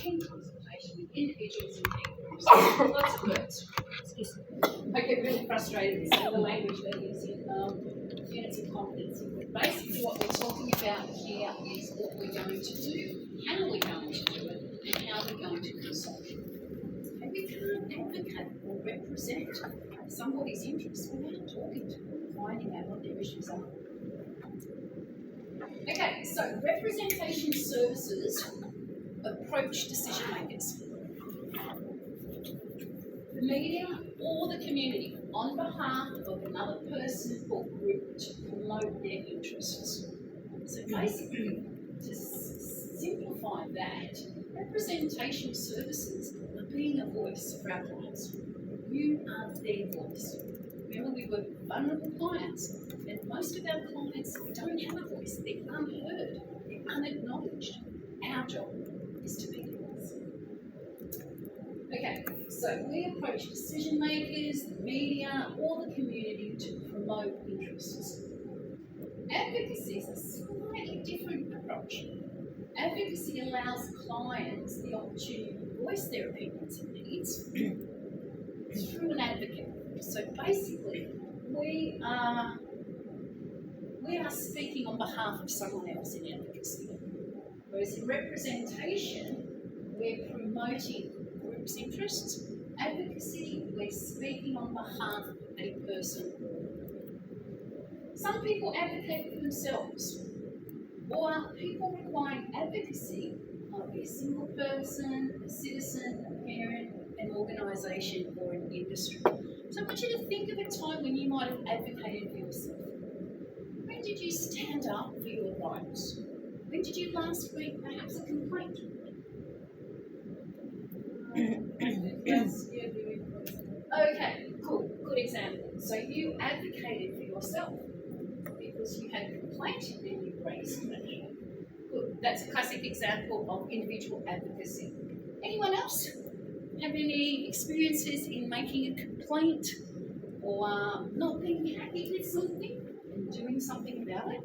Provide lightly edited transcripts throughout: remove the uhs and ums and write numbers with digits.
in consultation with individuals and peer groups. Lots of words. I get really frustrated with some of the language they use in units of competency. But basically what we're talking about here is what we're going to do, how we're going to do it, and how we're going to consult. And we can't advocate or represent somebody's interests without talking to them, finding out what their issues are. Okay, so representation services approach decision makers, the media or the community on behalf of another person or group to promote their interests. So basically, to simplify that, representation services are being a voice for our clients. You are their voice. Remember, we work with vulnerable clients, and most of our clients don't have a voice. They're unheard, they're unacknowledged. Our job is to be their voice. Okay, so we approach decision makers, the media, or the community to promote interests. Advocacy is a slightly different approach. Advocacy allows clients the opportunity to voice their opinions and needs through an advocate. So basically, we are speaking on behalf of someone else in advocacy. Whereas in representation, we're promoting groups' interests. Advocacy, we're speaking on behalf of a person. Some people advocate for themselves, or people requiring advocacy might be a single person, a citizen, a parent, an organisation, or an industry. So I want you to think of a time when you might have advocated for yourself. When did you stand up for your rights? When did you last make perhaps a complaint? Okay, cool, good example. So you advocated for yourself because you had a complaint and you raised it. Good, that's a classic example of individual advocacy. Anyone else have any experiences in making a complaint or not being happy with something and doing something about it?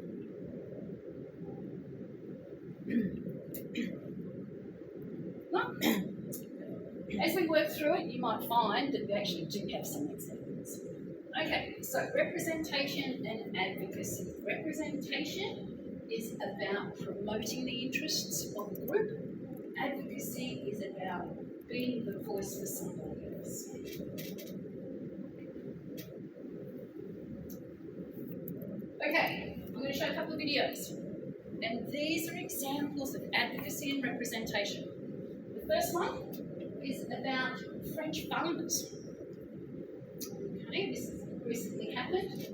Well, as we work through it, you might find that we actually do have some examples. Okay, so representation and advocacy. Representation is about promoting the interests of the group. Advocacy is about being the voice for somebody else. Okay, I'm going to show a couple of videos. And these are examples of advocacy and representation. The first one is about French farmers. Okay, this has recently happened.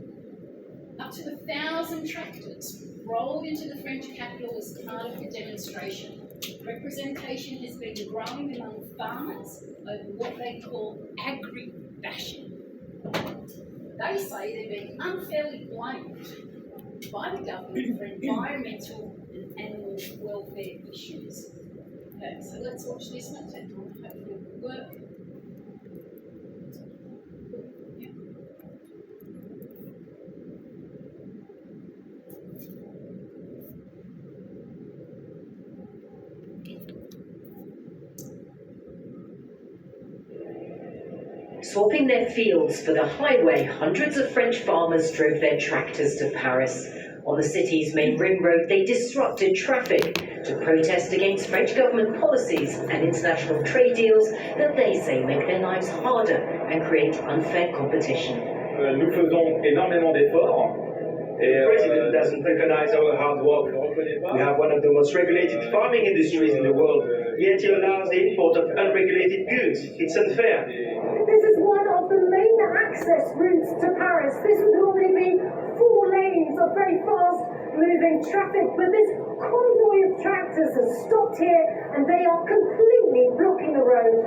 Up to 1,000 tractors rolled into the French capital as part of the demonstration. Representation has been growing among farmers over what they call agri-bashing. They say they're being unfairly blamed by the government for environmental and animal welfare issues. Okay, so let's watch this one and hopefully it will work. Yeah. Swapping their fields for the highway, hundreds of French farmers drove their tractors to Paris. On the city's main ring road, they disrupted traffic to protest against French government policies and international trade deals that they say make their lives harder and create unfair competition. Nous faisons énormément d'efforts. The president doesn't recognize our hard work. We have one of the most regulated farming industries in the world, yet he allows the import of unregulated goods. It's unfair. This is one of the main access routes to Paris. This would normally be 4 lanes of very fast-moving traffic, but this convoy of tractors has stopped here and they are completely blocking the road.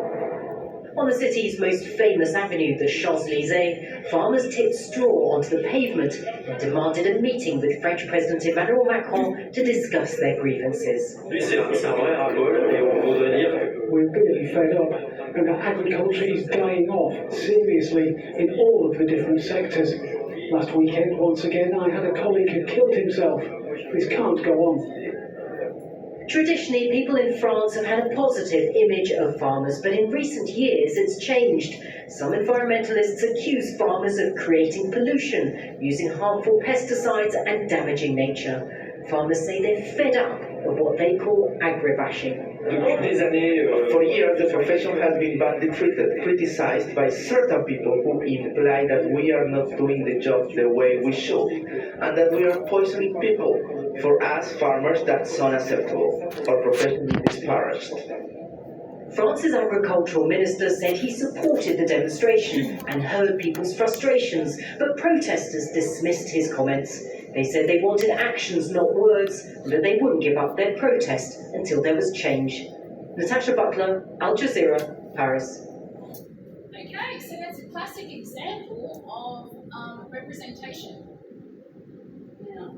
On the city's most famous avenue, the Champs-Élysées, farmers tipped straw onto the pavement and demanded a meeting with French President Emmanuel Macron to discuss their grievances. We're really fed up, and our agriculture is dying off seriously in all of the different sectors. Last weekend, once again, I had a colleague who killed himself. This can't go on. Traditionally, people in France have had a positive image of farmers, but in recent years it's changed. Some environmentalists accuse farmers of creating pollution, using harmful pesticides and damaging nature. Farmers say they're fed up of what they call agribashing. For years, the profession has been badly treated, criticized by certain people who imply that we are not doing the job the way we should, and that we are poisoning people. For us, farmers, that's unacceptable. Our profession is disparaged. France's agricultural minister said he supported the demonstration and heard people's frustrations, but protesters dismissed his comments. They said they wanted actions, not words, and that they wouldn't give up their protest until there was change. Natasha Butler, Al Jazeera, Paris. Okay, so that's a classic example of representation. Now,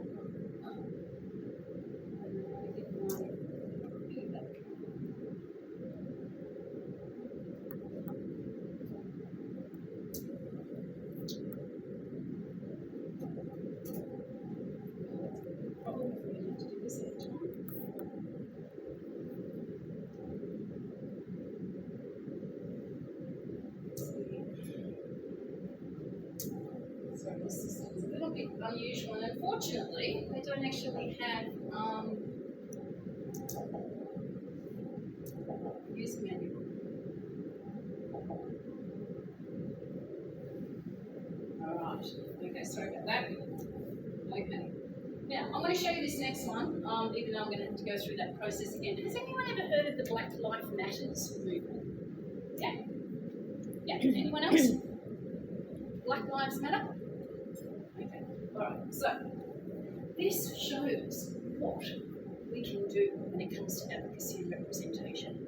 sorry, this system's a little bit unusual, and unfortunately, they don't actually have use manual. Alright, okay, sorry about that. Okay. Now, I'm going to show you this next one, even though I'm going to have to go through that process again. Has anyone ever heard of the Black Lives Matters movement? Yeah? Yeah, anyone else? Black Lives Matter? Okay, alright, so this shows what we can do when it comes to advocacy and representation.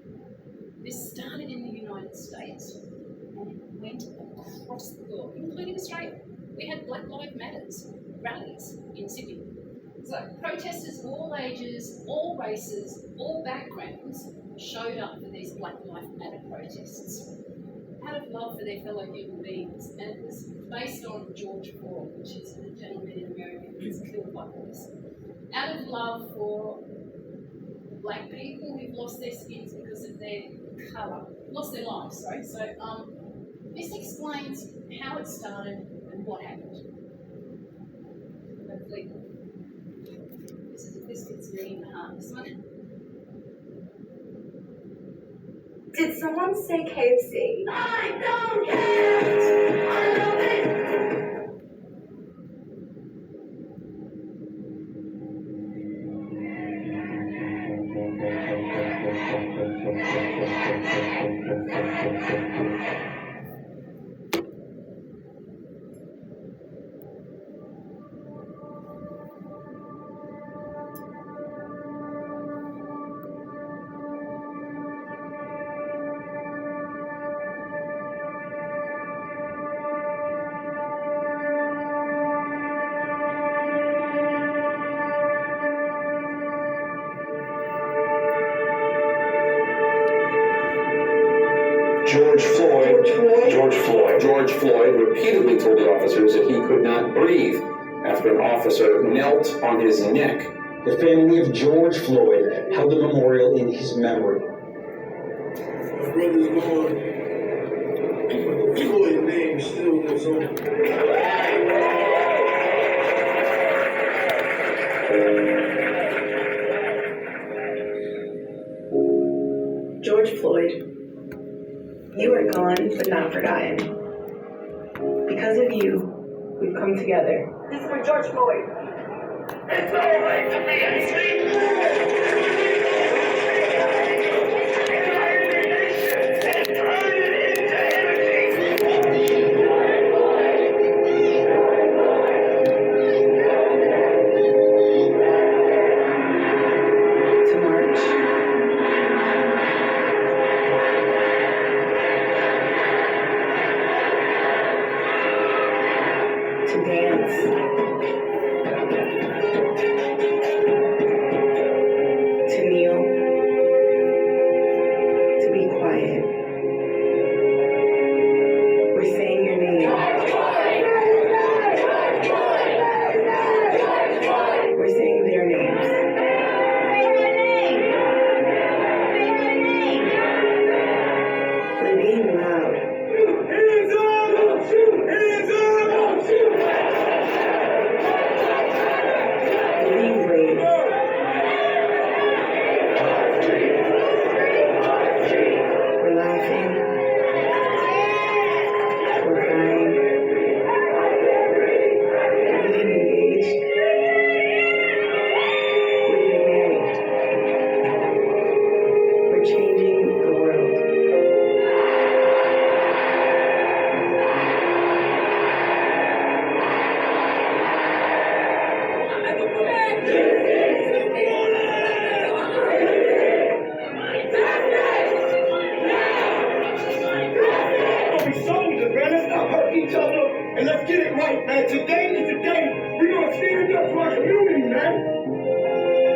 This started in the United States and it went across the world, including Australia. We had Black Lives Matters rallies in Sydney. So protesters of all ages, all races, all backgrounds showed up for these Black Lives Matter protests out of love for their fellow human beings. And it was based on George Floyd, which is a gentleman in America who was killed by police. Out of love for black people who've lost their skins because of their colour, lost their lives, sorry. So this explains how it started and what happened. Hopefully, this fits me in the heart, this one. Did someone say KFC? I don't care! I love it! George Floyd repeatedly told the officers that he could not breathe after an officer knelt on his neck. The family of George Floyd held a memorial in his memory. My brother's gone, but the Floyd name still lives on. George Floyd, you are gone but not forgotten. Because of you, we've come together. This is for George Floyd. It's all right to be asleep. To And let's get it right, man. Today is the day we're gonna stand up for our community, man.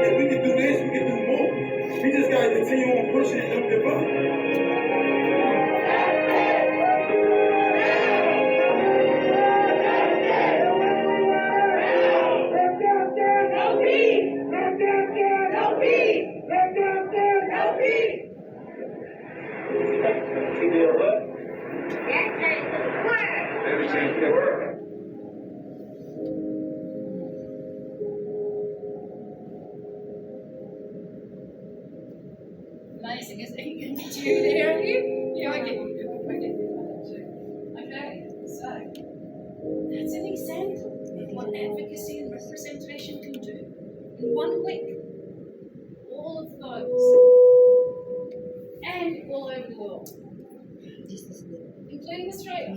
And we can do this, we can do more. We just gotta continue on pushing and don't give up. Amazing, isn't it? You can do there, are you? Yeah, I get you. Okay, so that's an example of what advocacy and representation can do in 1 week. All of those, and all over the world, including Australia.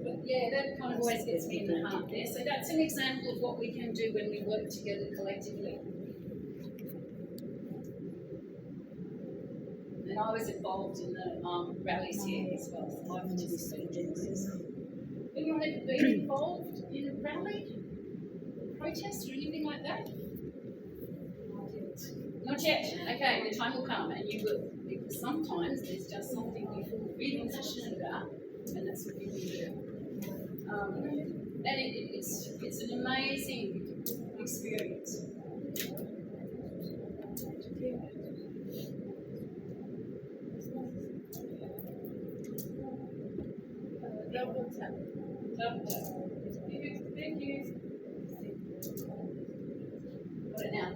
But yeah, that kind of always gets me in the heart there. So that's an example of what we can do when we work together collectively. And I was involved in the rallies here as well, so I participated in this. Anyone ever been involved in a rally, protest, or anything like that? Not yet. Okay, the time will come, and you will. Because sometimes there's just something you feel really passionate about, and that's what you can do. And it's an amazing experience. Double tap. Double tap. Thank you. Got it now.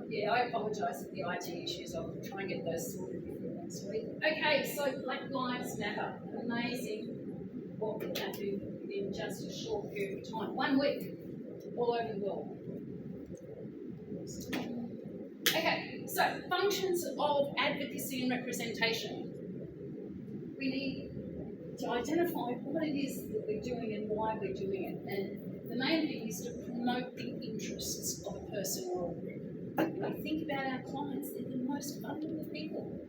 Yeah, I apologise for the IT issues. I'll try and get those sorted before next week. Okay, so Black Lives Matter. Amazing what we can do in just a short period of time. 1 week, all over the world. Okay, so functions of advocacy and representation. We need to identify what it is that we're doing and why we're doing it. And the main thing is to promote the interests of a person or a group. When we think about our clients, they're the most vulnerable people.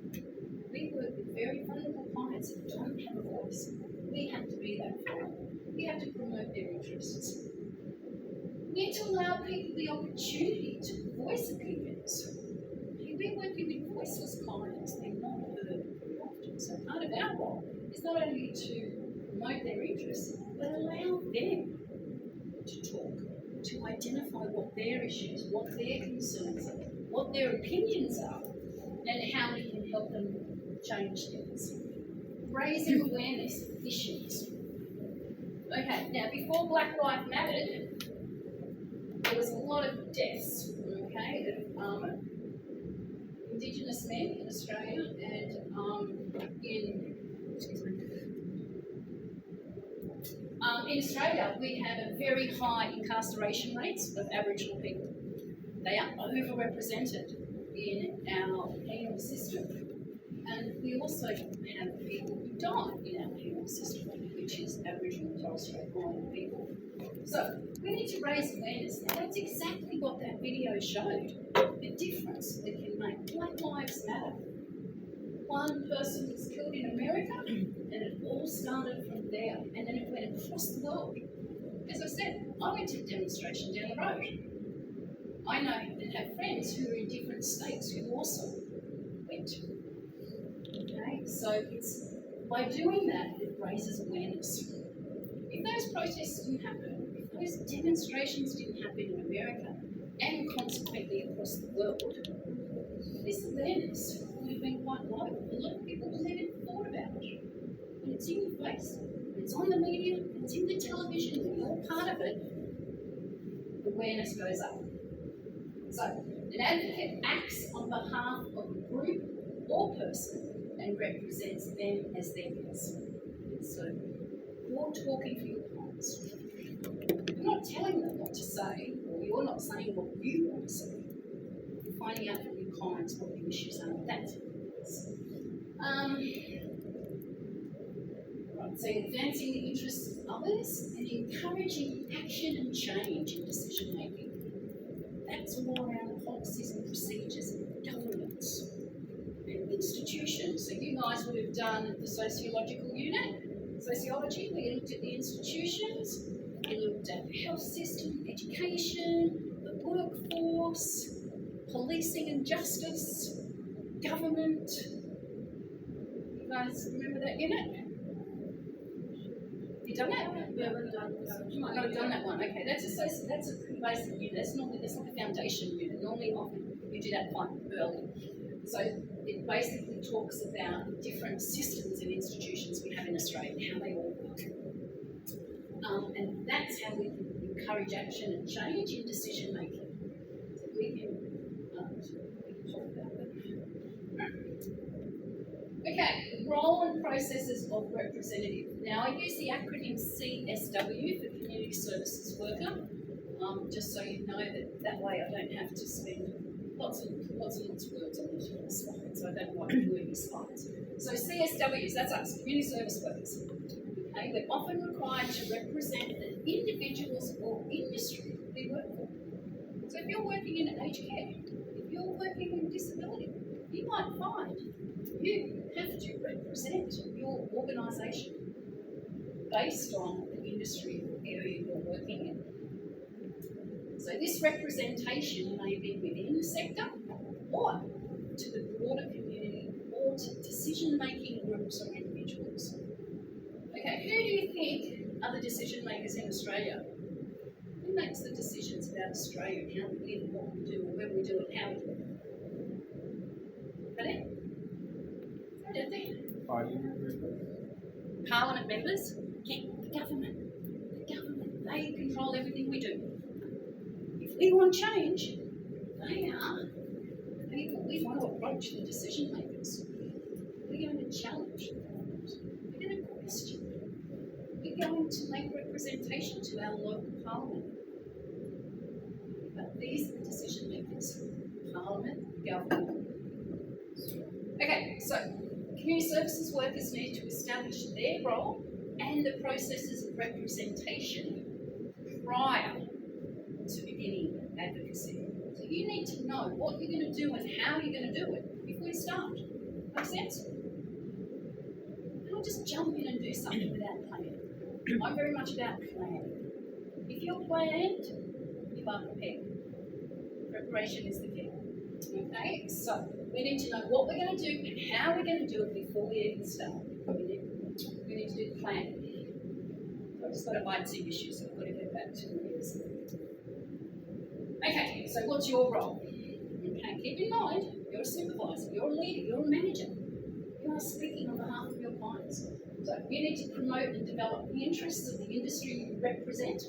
We work with very vulnerable clients who don't have a voice. We have to be that for them. We have to promote their interests. We need to allow people the opportunity to voice opinions. We're working with voiceless clients, they're not heard very often. So part of our role is not only to promote their interests, but allow them to talk, to identify what their issues, what their concerns are, what their opinions are, and how we can help them change things. Raising awareness of issues. Okay, now before Black Lives Mattered, there was a lot of deaths, okay, of Indigenous men in Australia and in Australia, we have a very high incarceration rates of Aboriginal people. They are overrepresented in our penal system. And we also have people who die in our penal system, which is Aboriginal and Torres Strait Islander people. So we need to raise awareness. Now that's exactly what that video showed, the difference that can make. Black Lives Matter. One person was killed in America, and it all started from there, and then it went across the world. As I said, I went to a demonstration down the road. I know and have friends who are in different states who also went. Okay, so it's by doing that, it raises awareness. If those protests didn't happen, if those demonstrations didn't happen in America, and consequently across the world, this awareness would have been quite low. A lot of people haven't even thought about it. When it's in your face, when it's on the media, when it's in the television, when you're part of it, awareness goes up. So, an advocate acts on behalf of a group or person and represents them as their person. So, you're talking for your clients. You're not telling them what to say, or you're not saying what you want to say. You're finding out from your clients what the issues are. That's what it is. Right, so advancing the interests of others and encouraging action and change in decision making. That's all around policies and procedures and governance and institutions section. So you guys would have done the sociological unit, sociology. We looked at the institutions, we looked at the health system, education, the workforce, policing and justice, government. You guys remember that unit? You done that? We haven't done that. You might not have done that one. Okay, that's a pretty basic unit. That's not the foundation unit. Normally, often you do that quite early. So it basically talks about different systems and institutions we have in Australia and how they all work. And that's how we can encourage action and change in decision making. So we can talk about that. Okay, role and processes of representative. Now I use the acronym CSW for Community Services Worker, just so you know that way I don't have to spend lots of words on the slides. I don't like wordy slides. So CSWs, that's us, Community Service Workers. Okay, we're often required to represent the individuals or industry we work for. So if you're working in aged care, if you're working in disability, you might find you have to represent your organisation based on the industry area you're working in. So this representation may be within the sector or to the broader community or to decision-making groups or individuals. Okay, who do you think are the decision makers in Australia? Who makes the decisions about Australia and how we live and what we do and when we do it and how we do it? Pardon? I don't think. Parliament members? Yeah, the government. The government. They control everything we do. If we want change, they are the people we want to approach the decision makers. We're going to challenge them. We're going to question them. We're going to make representation to our local parliament. But these are the decision makers. Parliament, government. Okay, so community services workers need to establish their role and the processes of representation prior to beginning advocacy. So you need to know what you're going to do and how you're going to do it before you start. Make sense? Don't just jump in and do something without planning. I'm very much about planning. If you're planned, you are prepared. Preparation is the key. Okay, so we need to know what we're going to do and how we're going to do it before we even start. We need to do the plan. I've just got a bite-sick issue, so I've got to get back to this. Okay, so what's your role? Okay, keep in mind, you're a supervisor, you're a leader, you're a manager. You are speaking on behalf of your clients. So you need to promote and develop the interests of the industry you represent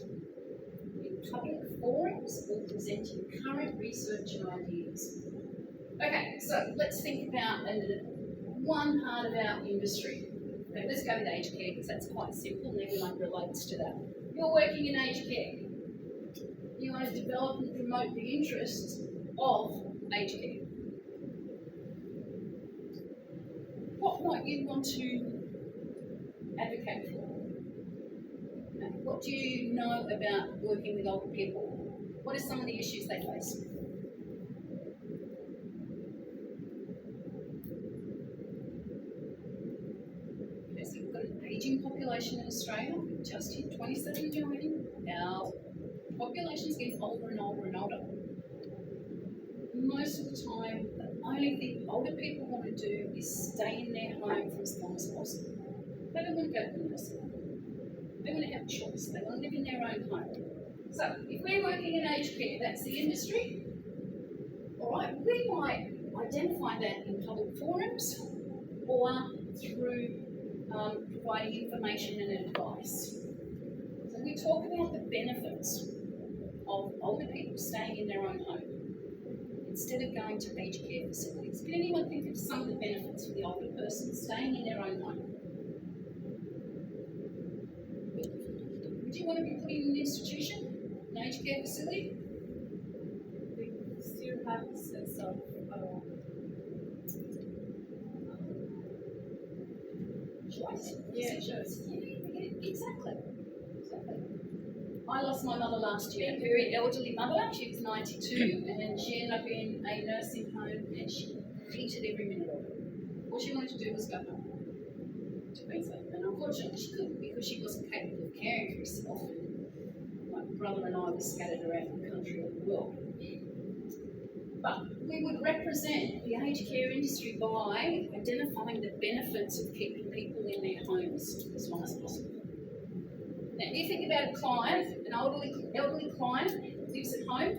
in public forums or presenting current research and ideas. Okay, so let's think about one part of our industry. Okay, let's go with aged care because that's quite simple and everyone relates to that. You're working in aged care. You want to develop and promote the interests of aged care. What might you want to advocate for? What do you know about working with older people? What are some of the issues they face? Okay, so we've got an ageing population in Australia. We've just hit 27 million. Our population's getting older and older and older. Most of the time, the only thing older people want to do is stay in their home for as long as possible. They don't want to go to the nursing home. They want to have choice. They want to live in their own home. So, if we're working in aged care, that's the industry. All right, we might identify that in public forums or through providing information and advice. So we talk about the benefits of older people staying in their own home instead of going to aged care facilities. Can anyone think of some of the benefits for the older person staying in their own home? Would you want to be put in an institution, an aged care facility? We still have a sense of choice. Yeah, choice. Yeah, exactly. I lost my mother last year, a very elderly mother. She was 92 and she ended up in a nursing home and she hated every minute of it. All she wanted to do was go home to Queensland. And unfortunately she couldn't because she wasn't capable of caring for herself. My brother and I were scattered around the country and the world. But we would represent the aged care industry by identifying the benefits of keeping people in their homes as long as possible. Now, if you think about a client, an elderly client who lives at home,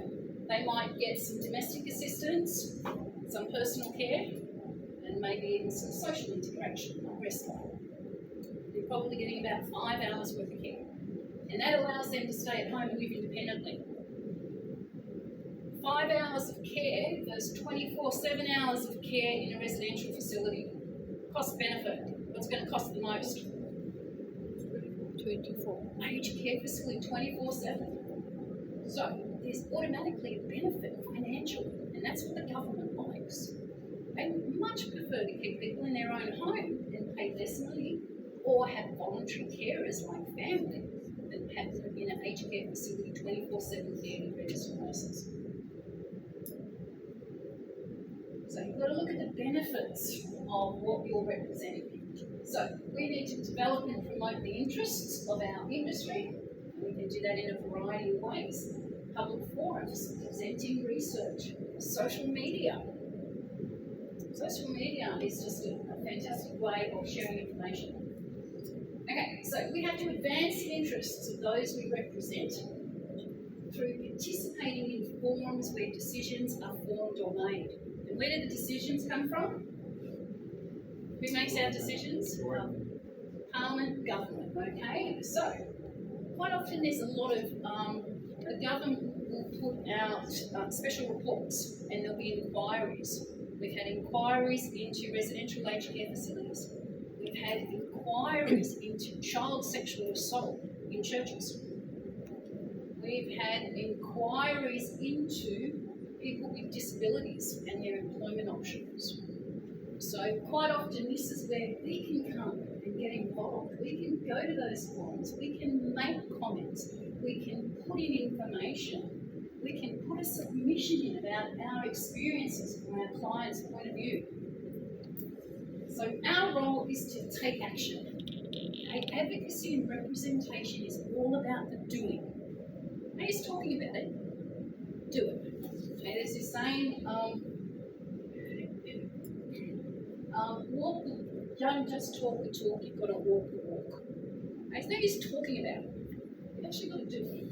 they might get some domestic assistance, some personal care, and maybe even some social interaction, like respite. They're probably getting about 5 hours worth of care. And that allows them to stay at home and live independently. 5 hours of care versus 24/7 hours of care in a residential facility. Cost benefit. What's going to cost the most? 24. Aged care facility 24/7. So there's automatically a benefit financially, and that's what the government likes. They much prefer to keep people in their own home and pay less money, or have voluntary carers like family than have them in an aged care facility 24/7 care with registered nurses. So you've got to look at the benefits of what you're representing. So we need to develop and promote the interests of our industry. And we can do that in a variety of ways. Public forums, presenting research, social media. Social media is just a fantastic way of sharing information. Okay, so we have to advance the interests of those we represent through participating in forums where decisions are formed or made. And where do the decisions come from? Who makes our decisions? Parliament, government, okay? So, quite often there's a lot of, the government will put out special reports and there'll be inquiries. We've had inquiries into residential aged care facilities. We've had inquiries into child sexual assault in churches. We've had inquiries into people with disabilities and their employment options. So quite often this is where we can come and get involved. We can go to those forums, we can make comments, we can put in information, we can put a submission in about our experiences from our client's point of view. So our role is to take action. Okay? Advocacy and representation is all about the doing. I'm just talking about that. Do it. Okay, there's this saying, don't just talk the talk, you've got to walk the walk. Okay, it's not just talking about it, you've actually got to do it.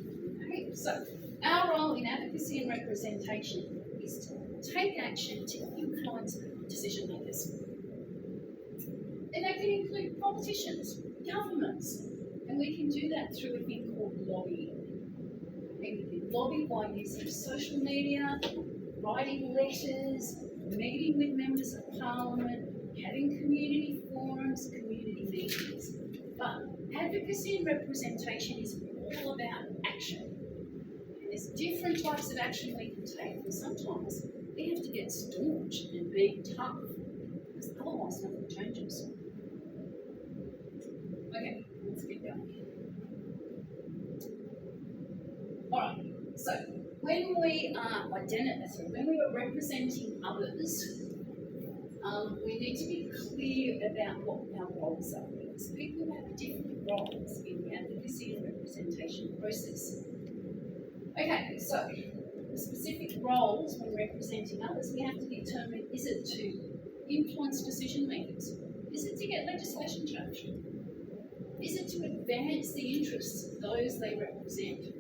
Okay, so our role in advocacy and representation is to take action to influence decision makers. And that can include politicians, governments, and we can do that through a thing called lobbying. We can lobby by using social media, writing letters, meeting with members of parliament, having community forums, community meetings. But advocacy and representation is all about action. And there's different types of action we can take, and sometimes we have to get staunch and be tough, because otherwise nothing changes. Okay, let's get going. Alright, so when we are representing others, we need to be clear about what our roles are. Because people have different roles in the advocacy and representation process. Okay, so the specific roles when representing others, we have to determine, is it to influence decision makers? Is it to get legislation changed? Is it to advance the interests of those they represent?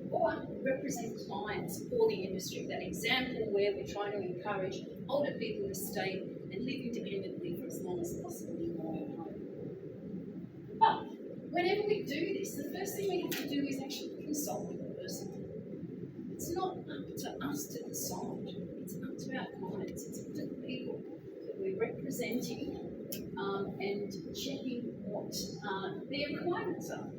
Or represent clients or the industry, that example where we're trying to encourage older people to stay and live independently for as long as possible in their own home. But whenever we do this, the first thing we have to do is actually consult with the person. It's not up to us to decide, it's up to our clients, it's up to the people that we're representing and checking what their requirements are.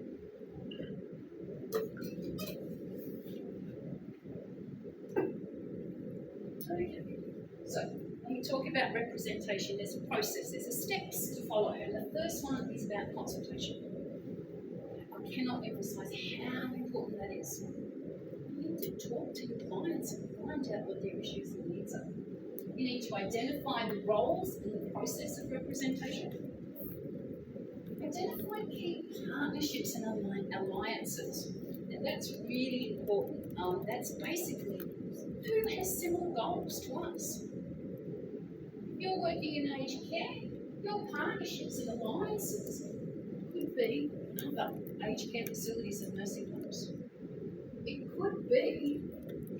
Okay, so when we talk about representation, there's a process, there's a steps to follow, and the first one is about consultation. I cannot emphasise how important that is. You need to talk to your clients and find out what their issues and needs are. You need to identify the roles and the process of representation. Identify key partnerships and alliances. And that's really important. That's basically who has similar goals to us. If you're working in aged care, your partnerships and alliances could be other aged care facilities and nursing homes. It could be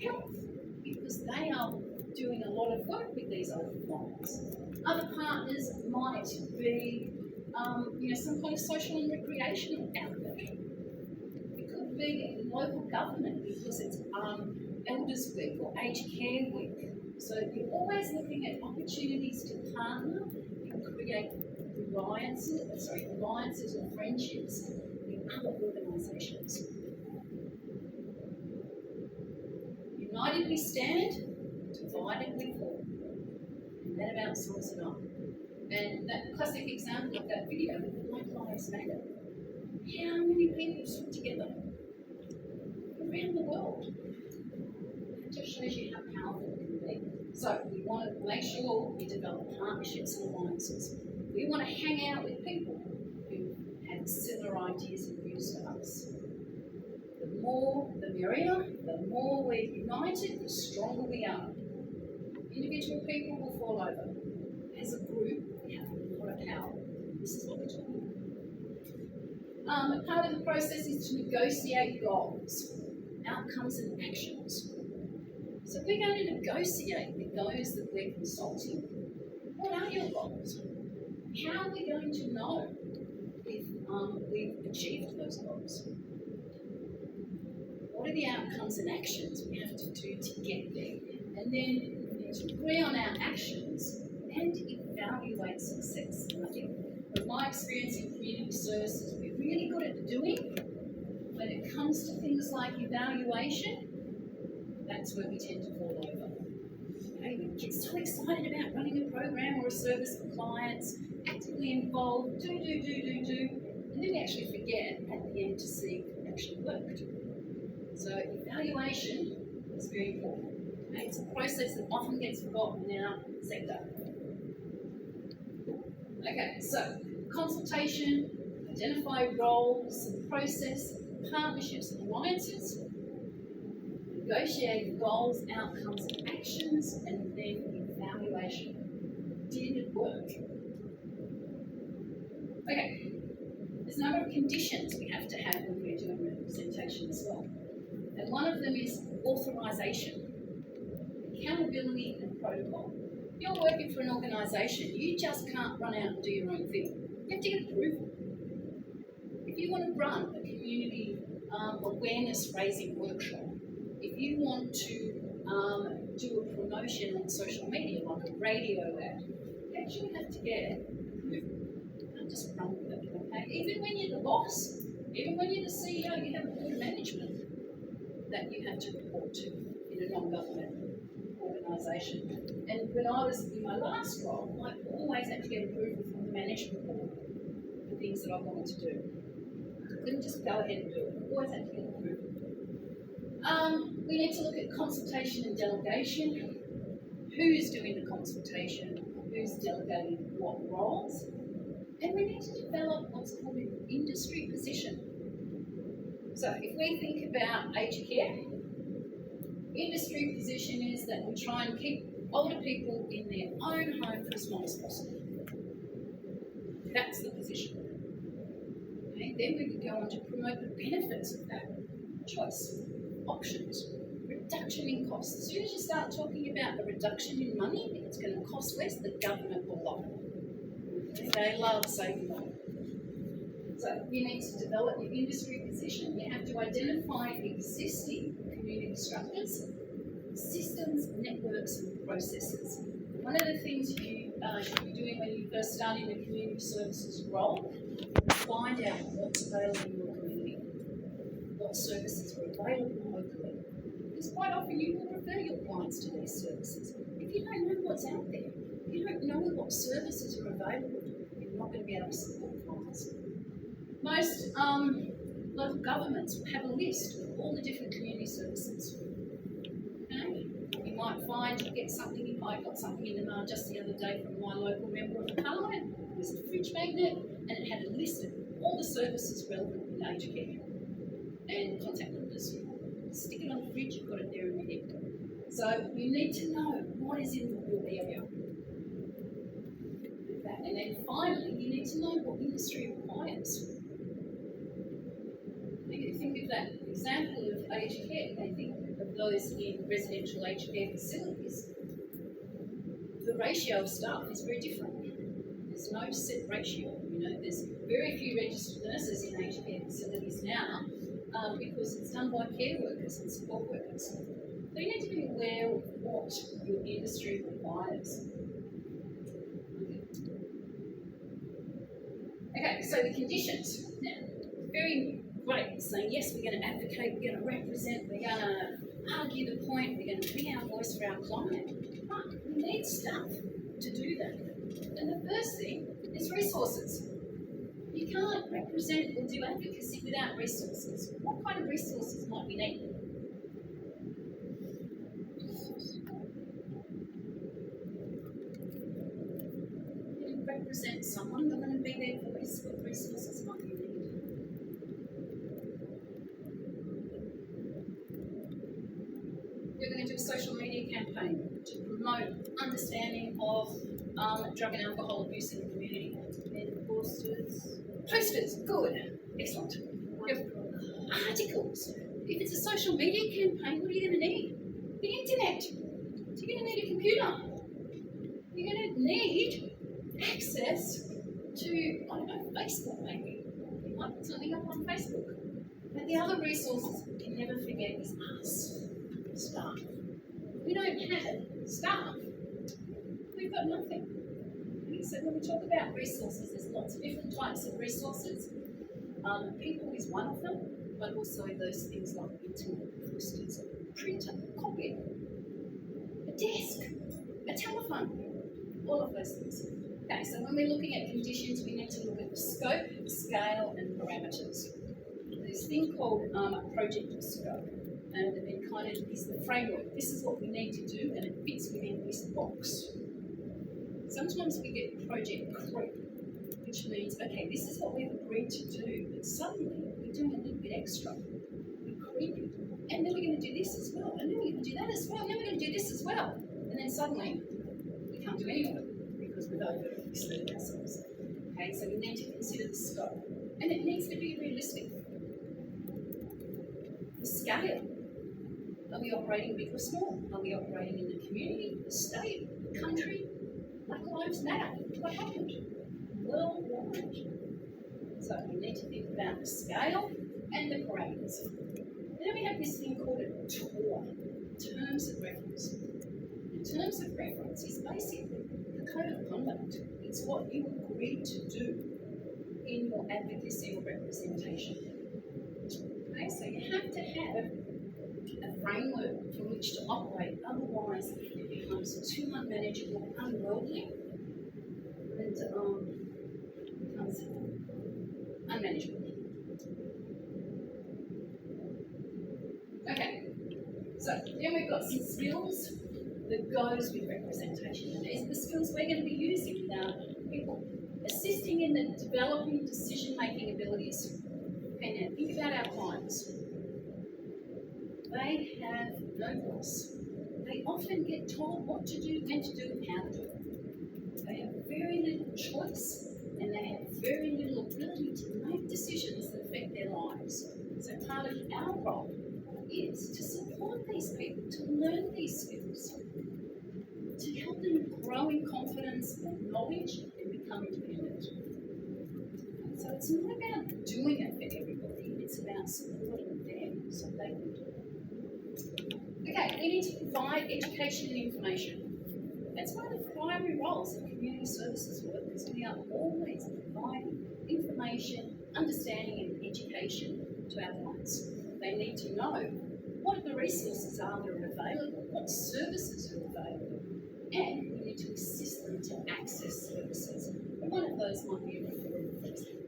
health, because they are doing a lot of work with these older clients. Other partners might be, some kind of social and recreational outlet. It could be local government because it's Elders Week or Aged Care Week. So you're always looking at opportunities to partner and create alliances or friendships with other organisations. United we stand, divided we fall. And that about sums it up. And that classic example of that video with Black Lives Matter. How many people stood together around the world? That just shows you how powerful it can be. So we want to make sure we develop partnerships and alliances. We want to hang out with people who have similar ideas and views to us. The more, the merrier. The more we're united, the stronger we are. Individual people will fall over. As a group, we have a lot of power. This is what we're talking about. Part of the process is to negotiate goals, outcomes and actions. So we're going to negotiate with those that we're consulting. What are your goals? How are we going to know if we've achieved those goals? What are the outcomes and actions we have to do to get there? And then we need to agree on our actions and evaluate success. And I think from my experience in community services, we're really good at doing. When it comes to things like evaluation, that's where we tend to fall over. Okay, we get so excited about running a program or a service for clients, actively involved, do, and then we actually forget at the end to see if it actually worked. So evaluation is very important. Okay, it's a process that often gets forgotten in our sector. Okay, so consultation, identify roles and process, partnerships and alliances, negotiate goals, outcomes and actions, and then evaluation. Did it work? Okay, there's a number of conditions we have to have when we're doing representation as well. And one of them is authorisation, accountability and protocol. If you're working for an organisation, you just can't run out and do your own thing. You have to get approval. If you want to run a community awareness raising workshop, if you want to do a promotion on social media, like a radio ad, you actually have to get approval. You can't just run with it, okay? Even when you're the boss, even when you're the CEO, you have a board of management that you have to report to in a non-government organisation. And when I was in my last role, I always had to get approval from the management board for things that I wanted to do. I couldn't just go ahead and do it. I always had to get approval. We need to look at consultation and delegation. Who's doing the consultation? Who's delegating what roles? And we need to develop what's called an industry position. So if we think about aged care, industry position is that we try and keep older people in their own home for as long as possible. That's the position. Okay, then we could go on to promote the benefits of that choice, options, reduction in costs. As soon as you start talking about a reduction in money, it's going to cost less, the government will love it. They love saving money. So you need to develop your industry position. You have to identify existing community structures, systems, networks, and processes. One of the things you should be doing when you first start in a community services role is find out what's available in your community, what services are available locally. Because quite often you will refer your clients to these services. If you don't know what's out there, if you don't know what services are available, you're not going to be able to support clients. Most local governments have a list of all the different community services. Okay? You might find you get something. I got something in the mail just the other day from my local member of parliament. It was a fridge magnet, and it had a list of all the services relevant in aged care and contact numbers. Stick it on the fridge, you've got it there in your head. So you need to know what is in your area. And then finally, you need to know what industry requires. When you think of that example of aged care, they think of those in residential aged care facilities. The ratio of staff is very different. There's no set ratio. There's very few registered nurses in aged care facilities now because it's done by care workers and support workers. So you need to be aware of what your industry requires. Okay, so the conditions. Now, very great saying, yes, we're going to advocate, we're going to represent, we're going to argue the point, we're going to be our voice for our client. But we need staff to do that. And the first thing is resources. You can't represent or do advocacy without resources. What kind of resources might we need? Represent someone, they're going to be there for what resources might you need. You're going to do a social media campaign to promote understanding of drug and alcohol abuse in the community. And posters, good, excellent. Articles. If it's a social media campaign, what are you going to need? The internet. So you're going to need a computer. You're going to need access to, I don't know, Facebook maybe. You might put something up on Facebook. But the other resources we can never forget is us, staff. We don't have staff. We've got nothing. So when we talk about resources, there's lots of different types of resources. People is one of them, but also those things like internet, posters, a printer, copier, a desk, a telephone, all of those things. Okay, so when we're looking at conditions, we need to look at the scope, scale, and parameters. There's this thing called project scope, and it kind of is the framework. This is what we need to do, and it fits within this box. Sometimes we get project creep, which means, okay, this is what we've agreed to do, but suddenly we're doing a little bit extra. We're creeping, and then we're going to do this as well, and then we're going to do that as well, and then we're going to do this as well, and then suddenly we can't do any of it. Because we've overextended ourselves. Okay, so we need to consider the scope. And it needs to be realistic. The scale. Are we operating big or small? Are we operating in the community, the state, the country? Black Lives Matter. What happened? Worldwide. So we need to think about the scale and the parameters. Then we have this thing called a TOR, Terms of Reference. The Terms of Reference is basically code of conduct. It's what you agreed to do in your advocacy or representation. Okay, so you have to have a framework from which to operate, otherwise it becomes too unmanageable, unworldly, and becomes unmanageable. Okay, so then we've got some skills that goes with representation. And these are the skills we're going to be using with our people. Assisting in the developing decision-making abilities. Okay, now think about our clients. They have no voice. They often get told what to do, when to do, and how to do it. They have very little choice, and they have very little ability to make decisions that affect their lives. So part of our role is to support these people, to learn these skills, to help them grow in confidence and knowledge and become independent. So it's not about doing it for everybody, it's about supporting them so they can do it. Okay, we need to provide education and information. That's one of the primary roles of community services workers. We are always providing information, understanding and education to our clients. They need to know what the resources are that are available, what services are available, and we need to assist them to access services. And one of those might be a referral, for example.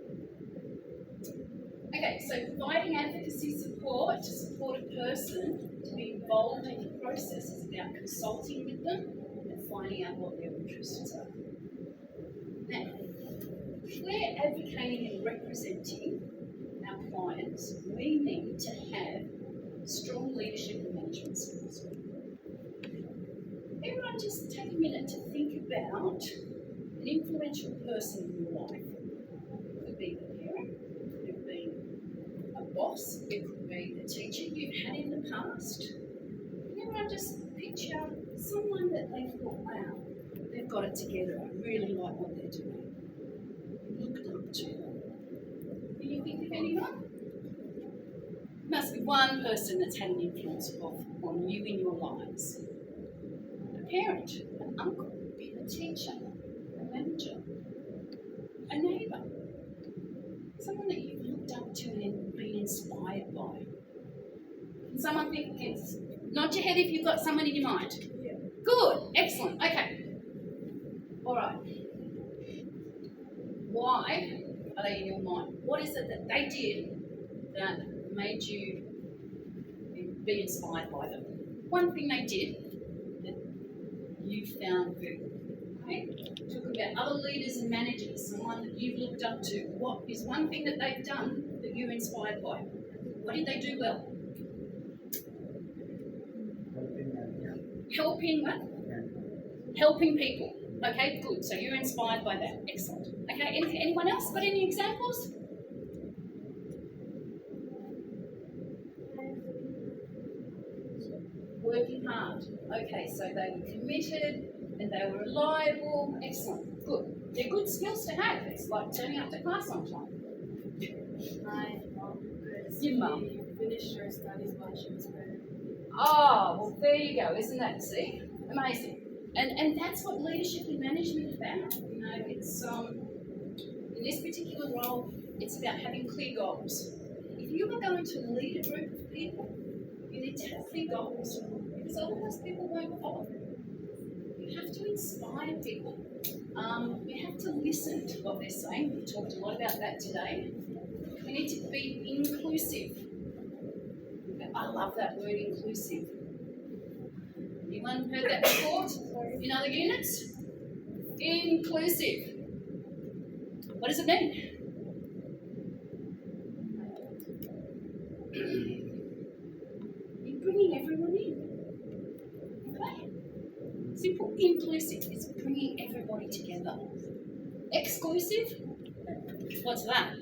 Okay, so providing advocacy support to support a person to be involved in the process is about consulting with them and finding out what their interests are. Now, if we're advocating and representing our clients, we need to have strong leadership and management skills. Everyone just take a minute to think about an influential person in your life. It could be a parent, it could be a boss, it could be a teacher you've had in the past. Everyone just picture someone that they thought, wow, they've got it together, I really like what they're doing. Looked up to them. Can you think of anyone? Must be one person that's had an influence on you in your lives. A parent, an uncle, a teacher, a manager, a neighbour, someone that you've looked up to and been inspired by. Can someone think? Nod your head if you've got someone in your mind. Yeah. Good, excellent, okay. All right. Why are they in your mind? What is it that they did that made you be inspired by them? One thing they did that you found very good. Okay? Talk about other leaders and managers, someone that you've looked up to. What is one thing that they've done that you're inspired by? What did they do well? Helping what? Helping people. Okay, good. So you're inspired by that. Excellent. Okay, anyone else got any examples? Working hard. Okay, so they were committed and they were reliable. Excellent. Good. They're good skills to have. It's like turning up to class on time. My mom, your mum finished her studies while she was pregnant. Oh, well, there you go. Isn't that, see? Amazing. And that's what leadership and management is about. You know, it's in this particular role, it's about having clear goals. If you are going to lead a group of people, you need to have clear goals, because otherwise people won't follow. You have to inspire people. You have to listen to what they're saying. We talked a lot about that today. We need to be inclusive. I love that word, inclusive. Anyone heard that before in other units? Inclusive. What does it mean? You're bringing everyone in. Okay? Simple. Inclusive is bringing everybody together. Exclusive? What's that?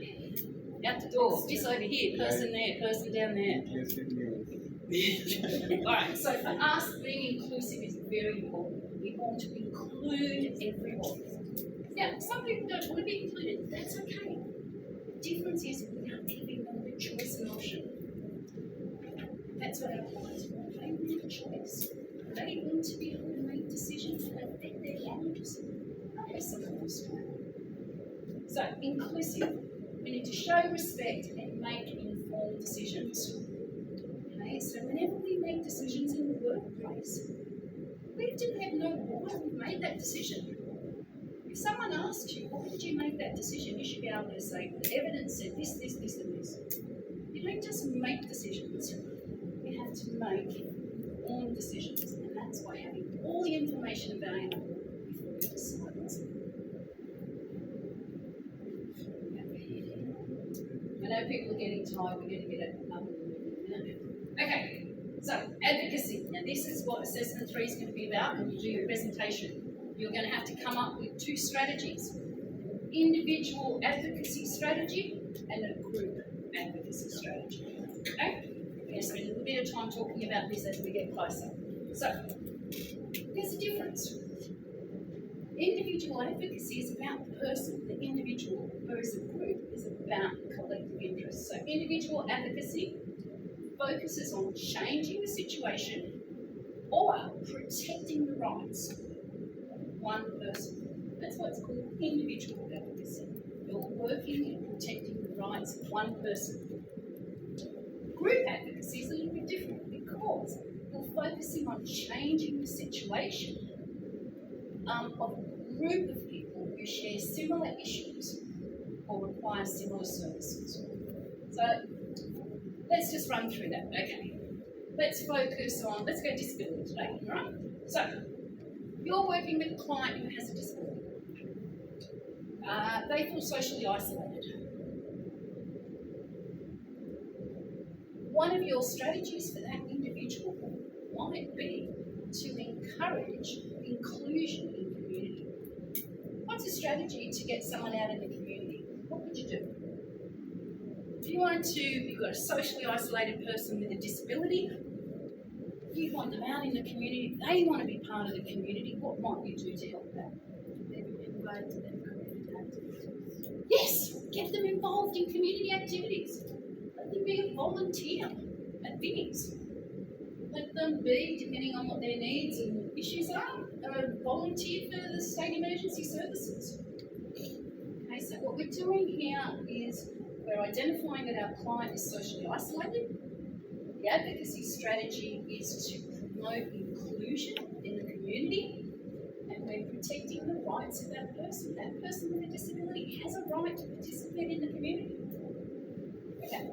Out the door. This over here, person there, person down there. Alright, so for us, being inclusive is very important. We want to include everybody. Now, some people don't want to be included. That's okay. The difference is we are giving them the choice and option. That's what our clients want. They want a choice. They want to be able to make decisions that affect their lives. Not have someone else do it. So, inclusive. We need to show respect and make informed decisions. Okay, so whenever we make decisions in the workplace, we have to know why we made that decision. If someone asks you, why did you make that decision, you should be able to say, the evidence said this, this, this, and this. You don't just make decisions. You have to make informed decisions, and that's by having all the information available before you decide on something. I know people are getting tired, we're going to get it up in a minute. Okay, so advocacy. Now this is what assessment 3 is going to be about when you do your presentation. You're going to have to come up with 2 strategies. Individual advocacy strategy and a group advocacy strategy. Okay? We're going to spend a little bit of time talking about this as we get closer. So, there's a difference. Individual advocacy is about the person, the individual, whereas a group is about collective interests. So individual advocacy focuses on changing the situation or protecting the rights of one person. That's what's called individual advocacy. You're working and protecting the rights of one person. Group advocacy is a little bit different because you're focusing on changing the situation of a group of people who share similar issues or require similar services. So let's just run through that. Okay. Let's focus on, let's go disability today, all right? So you're working with a client who has a disability. They feel socially isolated. One of your strategies for that individual might be to encourage inclusion in the community. What's a strategy to get someone out in the community? What would you do? If you want to, you've got a socially isolated person with a disability, you want them out in the community, they want to be part of the community, what might you do to help that? Invite them community activities. Yes, get them involved in community activities. Let them be a volunteer at things. Let them be, depending on what their needs and issues are, a volunteer for the state emergency services. Okay, so what we're doing here is we're identifying that our client is socially isolated. The advocacy strategy is to promote inclusion in the community, and we're protecting the rights of that person. That person with a disability has a right to participate in the community. Okay.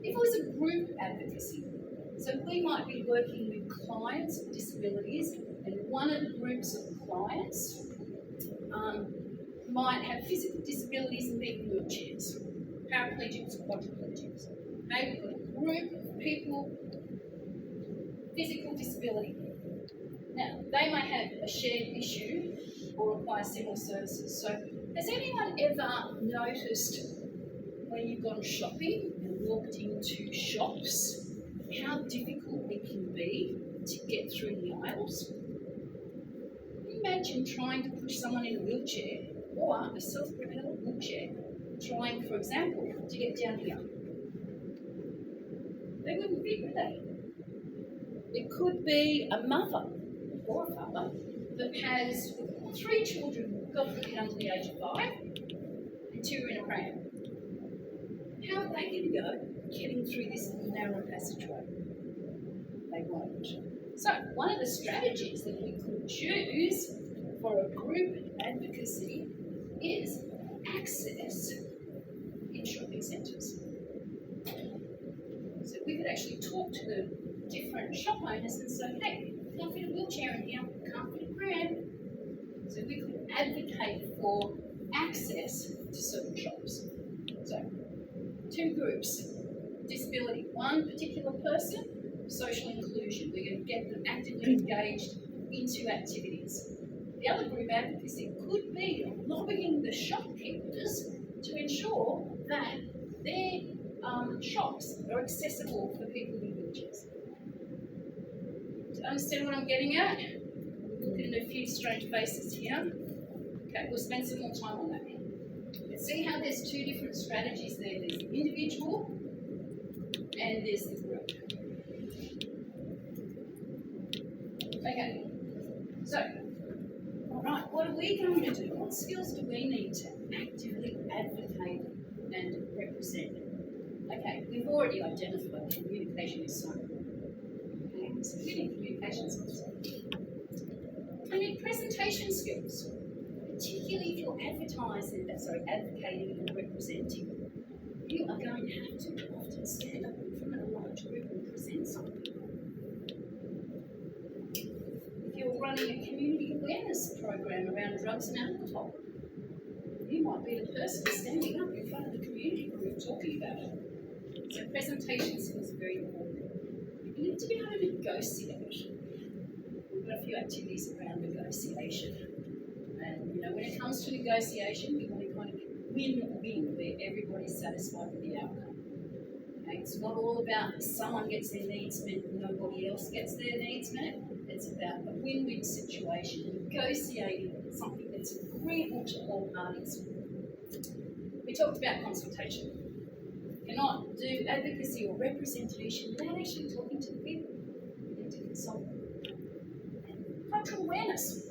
If it was a group advocacy, so we might be working with clients with disabilities, and one of the groups of clients might have physical disabilities and be in wheelchairs, paraplegics, quadriplegics. Okay, we've got a group of people, physical disability. Now, they might have a shared issue or require similar services. So, has anyone ever noticed when you've gone shopping and walked into shops how difficult it can be to get through the aisles? Imagine trying to push someone in a wheelchair or a self-propelled wheelchair, trying, for example, to get down here. They wouldn't fit, would they? It could be a mother or a father that has 3 children who've got to get under the age of 5 and 2 are in a pram. How are they going to go getting through this narrow passageway? They won't. So, one of the strategies that we could choose for a group advocacy is access in shopping centres. So we could actually talk to the different shop owners and say, hey, can't fit a wheelchair in here, can't fit a pram. So we could advocate for access to certain shops. So, 2 groups, disability. One particular person, social inclusion. We're going to get them actively engaged into activities. The other group advocacy could be lobbying the shopkeepers to ensure that their shops are accessible for people with wheelchairs. Do you understand what I'm getting at? Looking at a few strange faces here. Okay, we'll spend some more time on that. Let's see how there's 2 different strategies there. There's the individual and there's the group. Okay, so, alright, what are we going to do? What skills do we need to actively advocate and represent? Okay, we've already identified communication is so important. Okay, so we need communication skills. We need presentation skills, particularly if you're advocating and representing. You are going to have to often stand up in front of a large group and present something. If you're running a community awareness program around drugs and alcohol, you might be the person standing up in front of the community group talking about it. So presentation skills are very important. You need to be able to negotiate. We've got a few activities around negotiation. And when it comes to negotiation, you want to kind of win-win, where everybody's satisfied with the outcome. Okay? It's not all about someone gets their needs met and nobody else gets their needs met. It's about a win-win situation, negotiating something that's agreeable to all parties. We talked about consultation. You cannot do advocacy or representation without actually talking to the people. You need to consult them. Cultural awareness.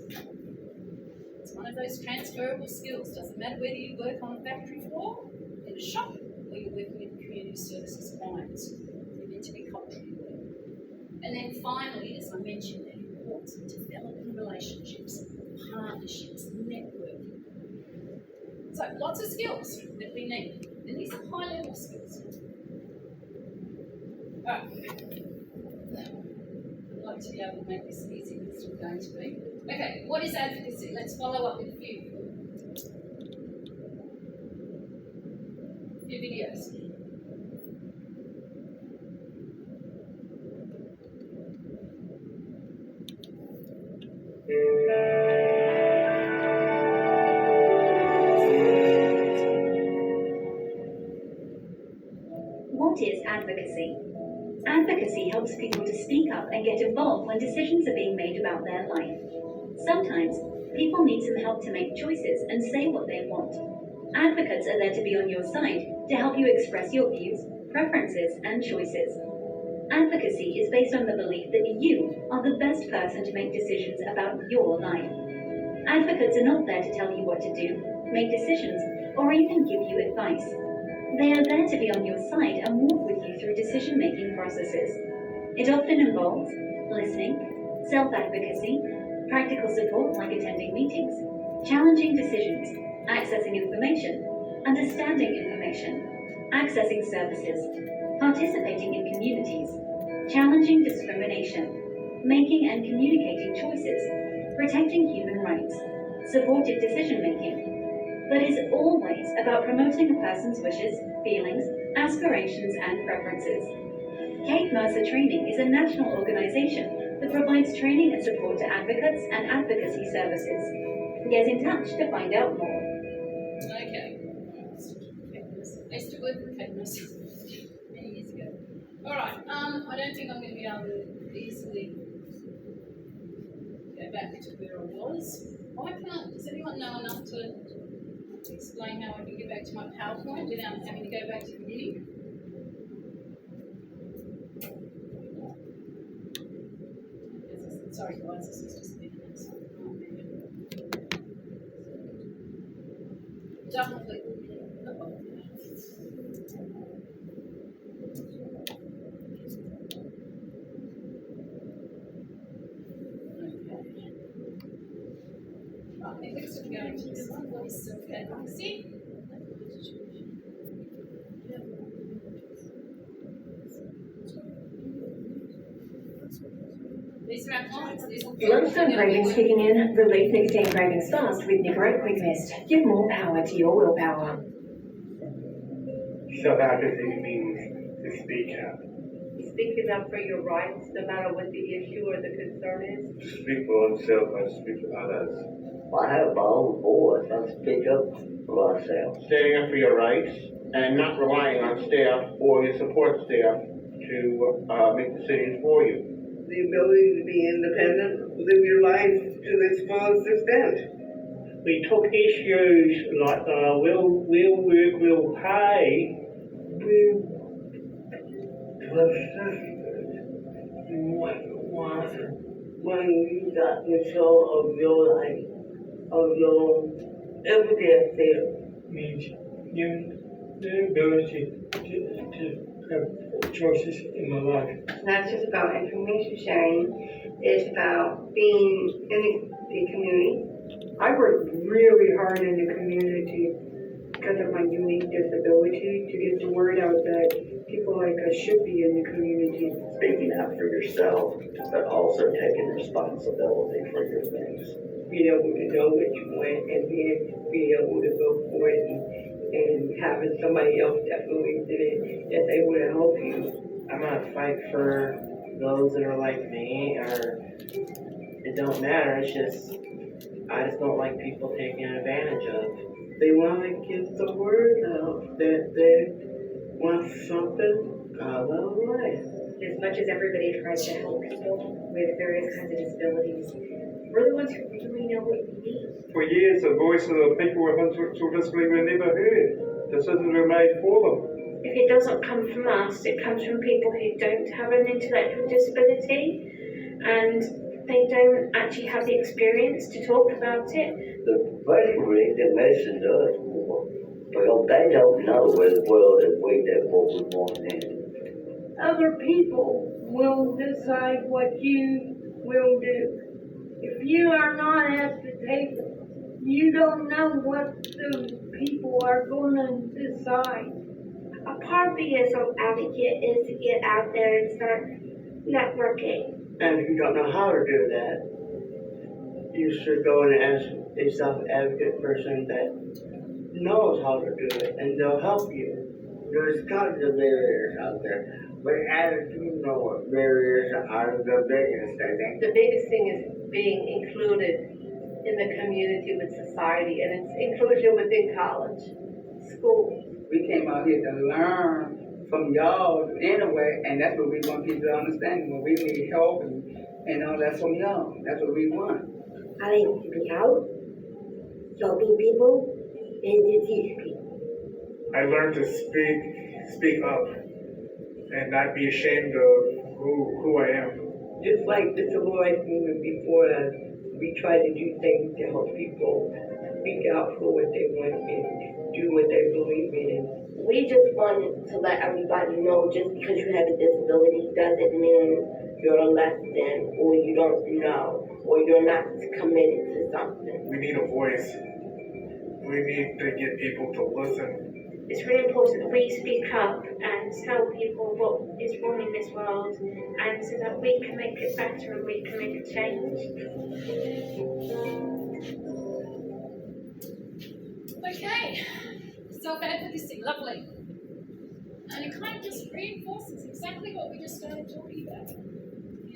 It's one of those transferable skills. Doesn't matter whether you work on a factory floor, in a shop, or you're working with community services clients. You need to be culturally aware. And then finally, as I mentioned, the importance of developing relationships, partnerships, networking. So lots of skills that we need. And these are high-level skills. Alright. I'd like to be able to make this easy, but it's not going to be. Okay, what is advocacy? Let's follow up with a few videos. What is advocacy? Advocacy helps people to speak up and get involved when decisions are being made about their life. Sometimes, people need some help to make choices and say what they want. Advocates are there to be on your side to help you express your views, preferences, and choices. Advocacy is based on the belief that you are the best person to make decisions about your life. Advocates are not there to tell you what to do, make decisions, or even give you advice. They are there to be on your side and walk with you through decision-making processes. It often involves listening, self-advocacy, practical support like attending meetings, challenging decisions, accessing information, understanding information, accessing services, participating in communities, challenging discrimination, making and communicating choices, protecting human rights, supportive decision-making, but is always about promoting a person's wishes, feelings, aspirations, and preferences. Kate Mercer Training is a national organisation that provides training and support to advocates and advocacy services. Get in touch to find out more. Okay. I used to work with Kate Mercer many years ago. Alright, I don't think I'm going to be able to easily go back to where I was. Why can't, does anyone know enough to explain how I can get back to my PowerPoint without having to go back to the beginning? Sorry guys, this is just a bit double click. Right, let's go into this one. What is self-advocacy? These are our clients. Lunchtime cravings kicking in. Relief nicotine cravings fast with Nicorette Quick Mist. Give more power to your willpower. Self-advocacy means to speak out. Speaking up for your rights, no matter what the issue or the concern is. To speak for oneself and speak for others. I have my own voice. I speak up for myself. Standing up for your rights and not relying on staff or your support staff to make decisions for you. The ability to be independent, live your life to its fullest extent. We took issues like we'll work, we'll pay. When you got control of your life, of your everyday affairs. Means you the ability to have choices in my life. It's not just about information sharing, it's about being in the community. I work really hard in the community because of my unique disability to get the word out that people like us should be in the community. Speaking out for yourself, but also taking responsibility for your things. Be able to know what you want and then be able to go for it and having somebody else that believes in it that's able to help you. I'm gonna fight for those that are like me, or it don't matter, it's just, I just don't like people taking advantage of. They want to get the word out that they want something out of life. As much as everybody tries to help people with various kinds of disabilities, we're the ones who really know what we need. For years, the voices of people with intellectual disability were never heard. Decisions were made for them. If it doesn't come from us, it comes from people who don't have an intellectual disability and they don't actually have the experience to talk about it. Basically, the message does more. Well, they don't know as well as we do what we want them to do. Other people will decide what you will do. If you are not at the table, you don't know what the people are going to decide. a part of being a social advocate is to get out there and start networking. And if you don't know how to do that, you should go and ask a self-advocate person that knows how to do it, and they'll help you. There's tons of barriers out there, but as you know what barriers are the biggest, I think. The biggest thing is being included in the community with society, and it's inclusion within college, school. We came out here to learn from y'all anyway, and that's what we want people to understand. When we need help and all that from y'all, that's what we want. I like to be out, helping people, and to teach people. I learned to speak up, and not be ashamed of who I am. Just like the civil rights movement before us, we try to do things to help people speak out for what they want and do what they believe in. We just wanted to let everybody know just because you have a disability doesn't mean you're less than, or you don't know, or you're not committed to something. We need a voice. We need to get people to listen. It's really important that we speak up and tell people what is wrong in this world, and so that we can make it better and we can make a change. Okay, self-advocacy, lovely. And it kind of just reinforces exactly what we just started talking about.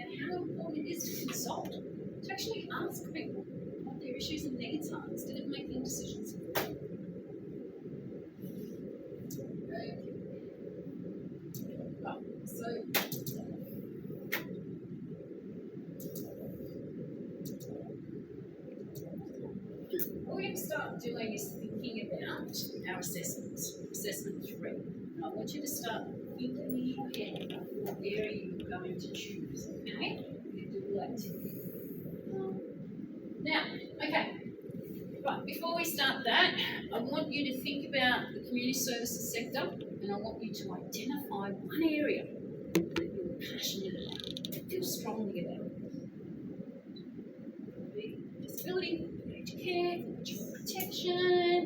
And how important it is to consult, to actually ask people what their issues and needs are instead of making decisions for them. So, what we're going to start doing is thinking about our assessments. Assessment 3. I want you to start thinking in your head about what area you're going to choose. Okay? You do all activity. Now, okay. Right, before we start that, I want you to think about the community services sector, and I want you to identify one area that you're passionate about, that feel strongly about. Could be disability, aged care, child protection,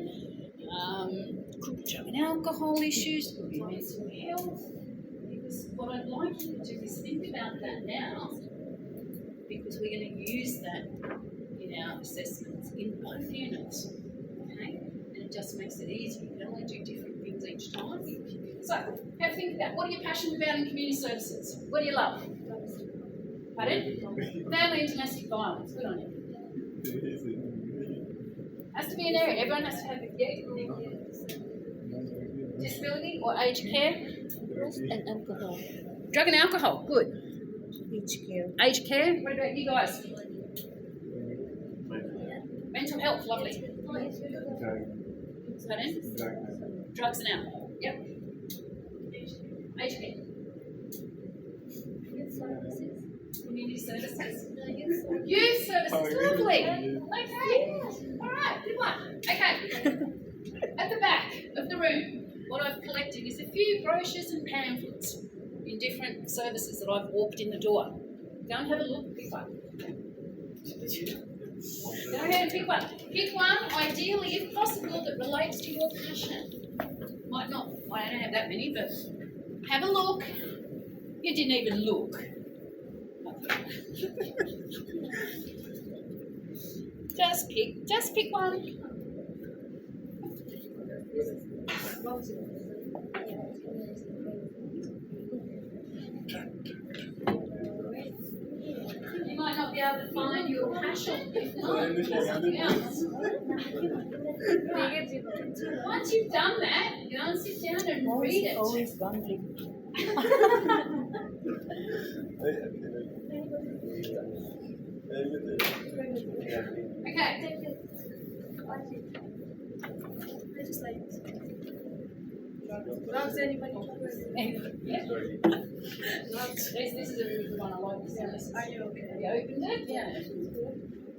could be drug and alcohol issues, could be mental health. Because what I'd like you to do is think about that now, because we're going to use that in our assessments in both units. Okay? And it just makes it easier. You can only do different things each time. So, have a think about what are you passionate about in community services? What do you love? Pardon? Family and domestic violence. Good on you. Has to be an area. Everyone has to have a disability or aged care. And alcohol. Drug and alcohol. Good. Aged care. Aged care. What about you guys? Mental health. Lovely. Pardon? Drugs and alcohol. Yep. Aged care. Community services. Youth services. Lovely. Okay. All right. Good one. Okay. At the back of the room, what I've collected is a few brochures and pamphlets in different services that I've walked in the door. Go and have a look. Pick one. Go ahead and pick one. Pick one, ideally, if possible, that relates to your passion. Might not. I don't have that many, but have a look. You didn't even look. Just pick one. You might not be able to find your passion if not for something else. Once you've done that, go and sit down and read it. Always wondering. Okay. Yeah. This is a really good one. I like this one. Are you okay? Have you opened it? Yeah.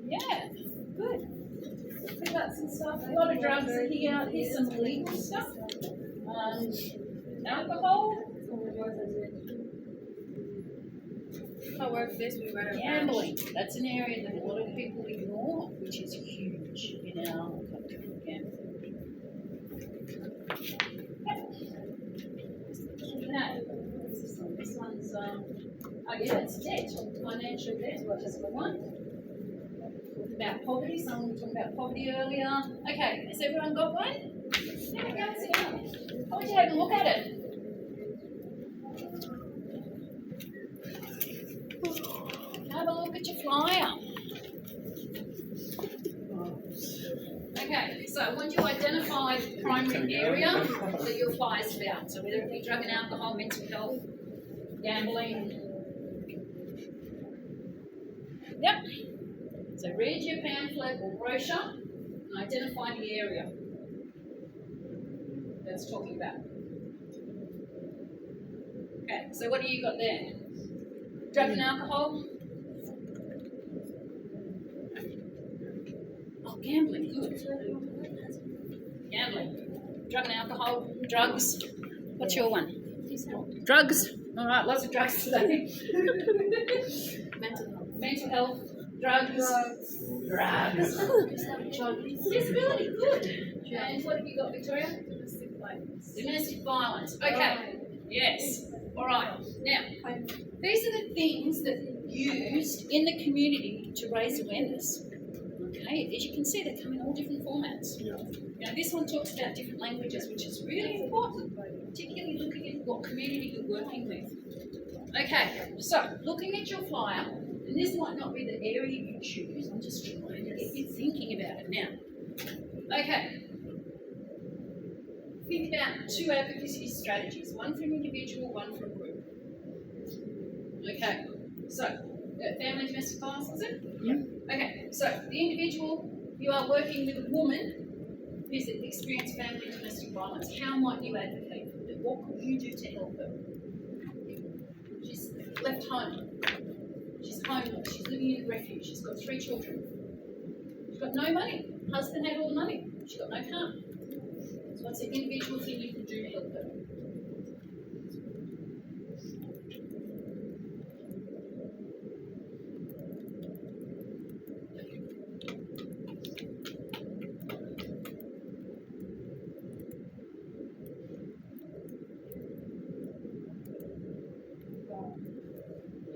Yeah. Good. We've got some stuff. A lot of drugs are here. Here's some legal stuff. Alcohol. Gambling. That's an area that a lot of people ignore, which is huge in our country. Gambling. Oh yeah, it's debt, financial debt. What does it want? About poverty. Someone was talking about poverty earlier. Okay, has everyone got one? Yeah, go and sit down. I want you to have a look at it. Have a look at your flyer. Okay, so I want you to identify the primary area that your flyer is about. So whether it be drug and alcohol, mental health, gambling. Yep. So read your pamphlet or brochure and identify the area that's talking about. Okay, so what do you got there? Drug and alcohol? Oh, gambling, good. Gambling. Drug and alcohol, drugs. What's your one? Drugs. All right, lots of drugs today. Mental health, drugs. Drugs. Disability, good. And what have you got, Victoria? Domestic violence. Domestic violence. Okay. Yes. All right. Now, these are the things that are used in the community to raise awareness. Okay, as you can see, they come in all different formats. Now, this one talks about different languages, which is really important, particularly looking at what community you're working with. Okay, so looking at your flyer, and this might not be the area you choose, I'm just trying to get you thinking about it now. Okay, think about two advocacy strategies, one for an individual, one for a group. Okay, so family domestic violence, is it? Yep. Okay, so the individual, you are working with a woman who's experienced family domestic violence. How might you advocate for her? What could you do to help her? She's left home. She's homeless. She's living in a refuge. She's got 3 children. She's got no money. Husband had all the money. She's got no car. So what's the individual thing you can do to help her?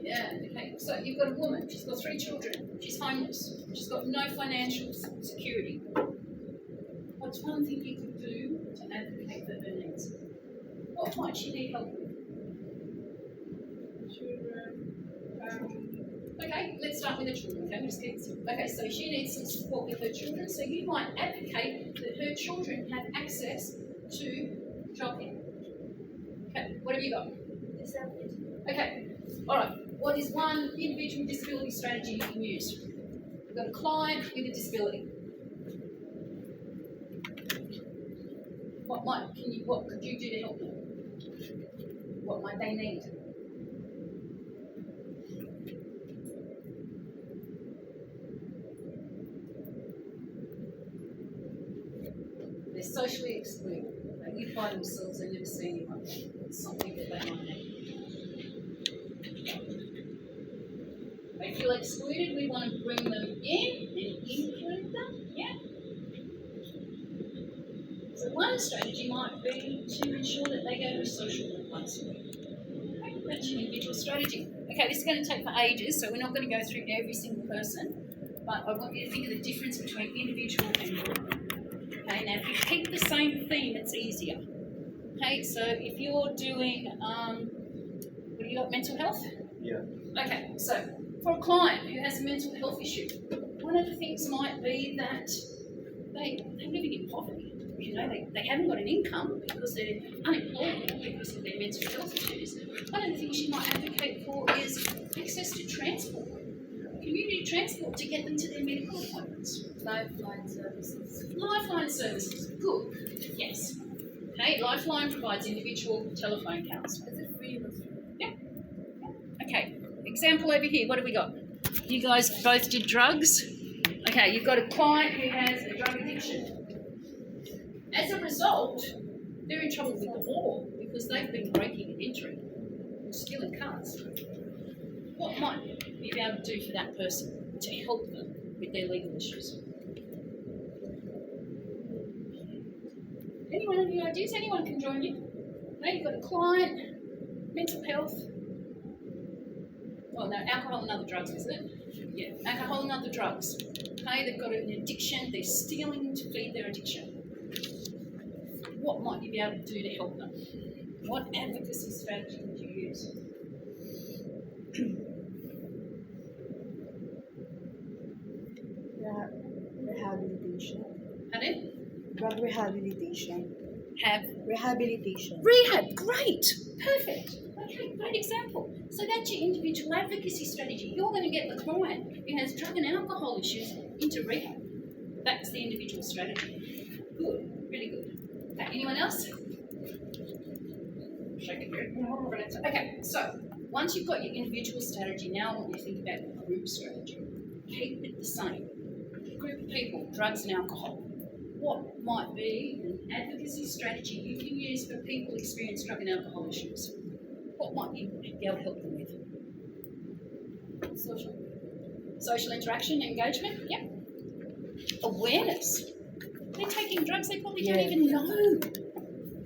Yeah, okay. So you've got a woman, she's got 3 children, she's homeless, she's got no financial security. What's one thing you could do to advocate for her needs? What might she need help with? Okay, let's start with the children. Okay, we'll just get some. Okay, so she needs some support with her children, so you might advocate that her children have access to childcare. Okay, what have you got? Okay, all right. What is one individual disability strategy you can use? We've got a client with a disability. What could you do to help them? What might they need? They're socially excluded. They live by themselves, they never see anyone. It's something that they might need. They feel excluded, we want to bring them in and include them. Yeah. So one strategy might be to ensure that they go to a social group once a week. Okay, that's an individual strategy. Okay, this is going to take for ages, so we're not going to go through every single person, but I want you to think of the difference between individual and group. Okay, now if you keep the same theme, it's easier. Okay, so if you're doing, what do you got, mental health? Yeah. Okay, so for a client who has a mental health issue, one of the things might be that they're living in poverty. You know, they haven't got an income because they're unemployed because of their mental health issues. One of the things you might advocate for is access to transport, community transport to get them to their medical appointments. Lifeline services. Lifeline services, good, yes. Okay, Lifeline provides individual telephone counselling. Is it free? Yeah. Okay, example over here, what have we got? You guys both did drugs. Okay, you've got a client who has a drug addiction. As a result, they're in trouble with the law because they've been breaking and entering, stealing cars. What might you be able to do for that person to help them with their legal issues? Anyone have any ideas? Anyone can join you. Now you've got a client, mental health. well, no, alcohol and other drugs, isn't it? Yeah, alcohol and other drugs. Okay, they've got an addiction, they're stealing to feed their addiction. What might you be able to do to help them? What advocacy strategy would you use? Rehabilitation. Pardon? Drug rehabilitation. Have Rehabilitation. rehab, great, perfect. Okay, great example. So that's your individual advocacy strategy. You're going to get the client who has drug and alcohol issues into rehab. That's the individual strategy. Good, really good. Okay, anyone else? Shaking your head. Okay, so once you've got your individual strategy, now I want you to think about the group strategy. Keep it the same. Group of people, drugs and alcohol. What might be an advocacy strategy you can use for people who experience drug and alcohol issues? What might you be able to help them with? Social interaction, engagement, yep. Awareness. They're taking drugs, they probably don't even know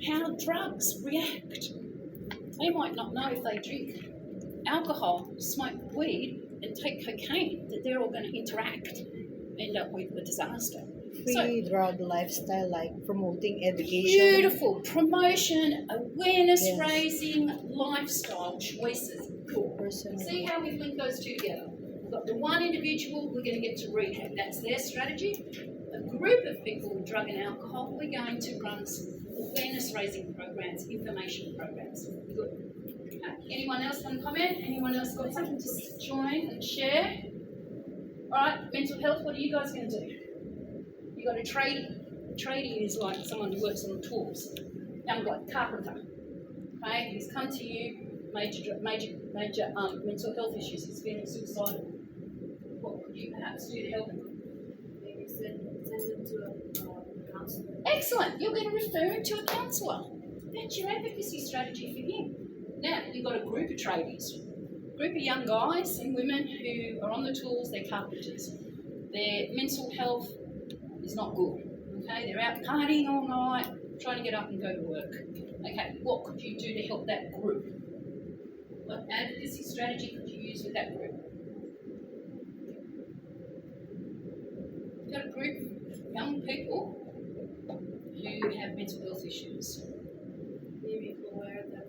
how drugs react. They might not know if they drink alcohol, smoke weed, and take cocaine, that they're all going to interact, end up with a disaster. Free drug lifestyle, like promoting education. Beautiful. Promotion, awareness raising, lifestyle choices. Cool. See how we link those two together? We've got the one individual, we're going to get to rehab. That's their strategy. A group of people with drug and alcohol, we're going to run some awareness raising programs, information programs. Good. Anyone else want to comment? Anyone else got something to join and share? All right, mental health, what are you guys going to do? You got a tradie. A tradie is like someone who works on the tools. Young guy, carpenter. Okay, he's come to you, major mental health issues. He's feeling suicidal. What could you perhaps do to help him? Maybe send him to a counsellor. Excellent. You're going to refer him to a counsellor. That's your advocacy strategy for him. Now you've got a group of tradies, a group of young guys and women who are on the tools. They're carpenters. Their mental health is not good. Okay, they're out partying all night, trying to get up and go to work. Okay, what could you do to help that group? What advocacy strategy could you use with that group? You've got a group of young people who have mental health issues. Maybe aware that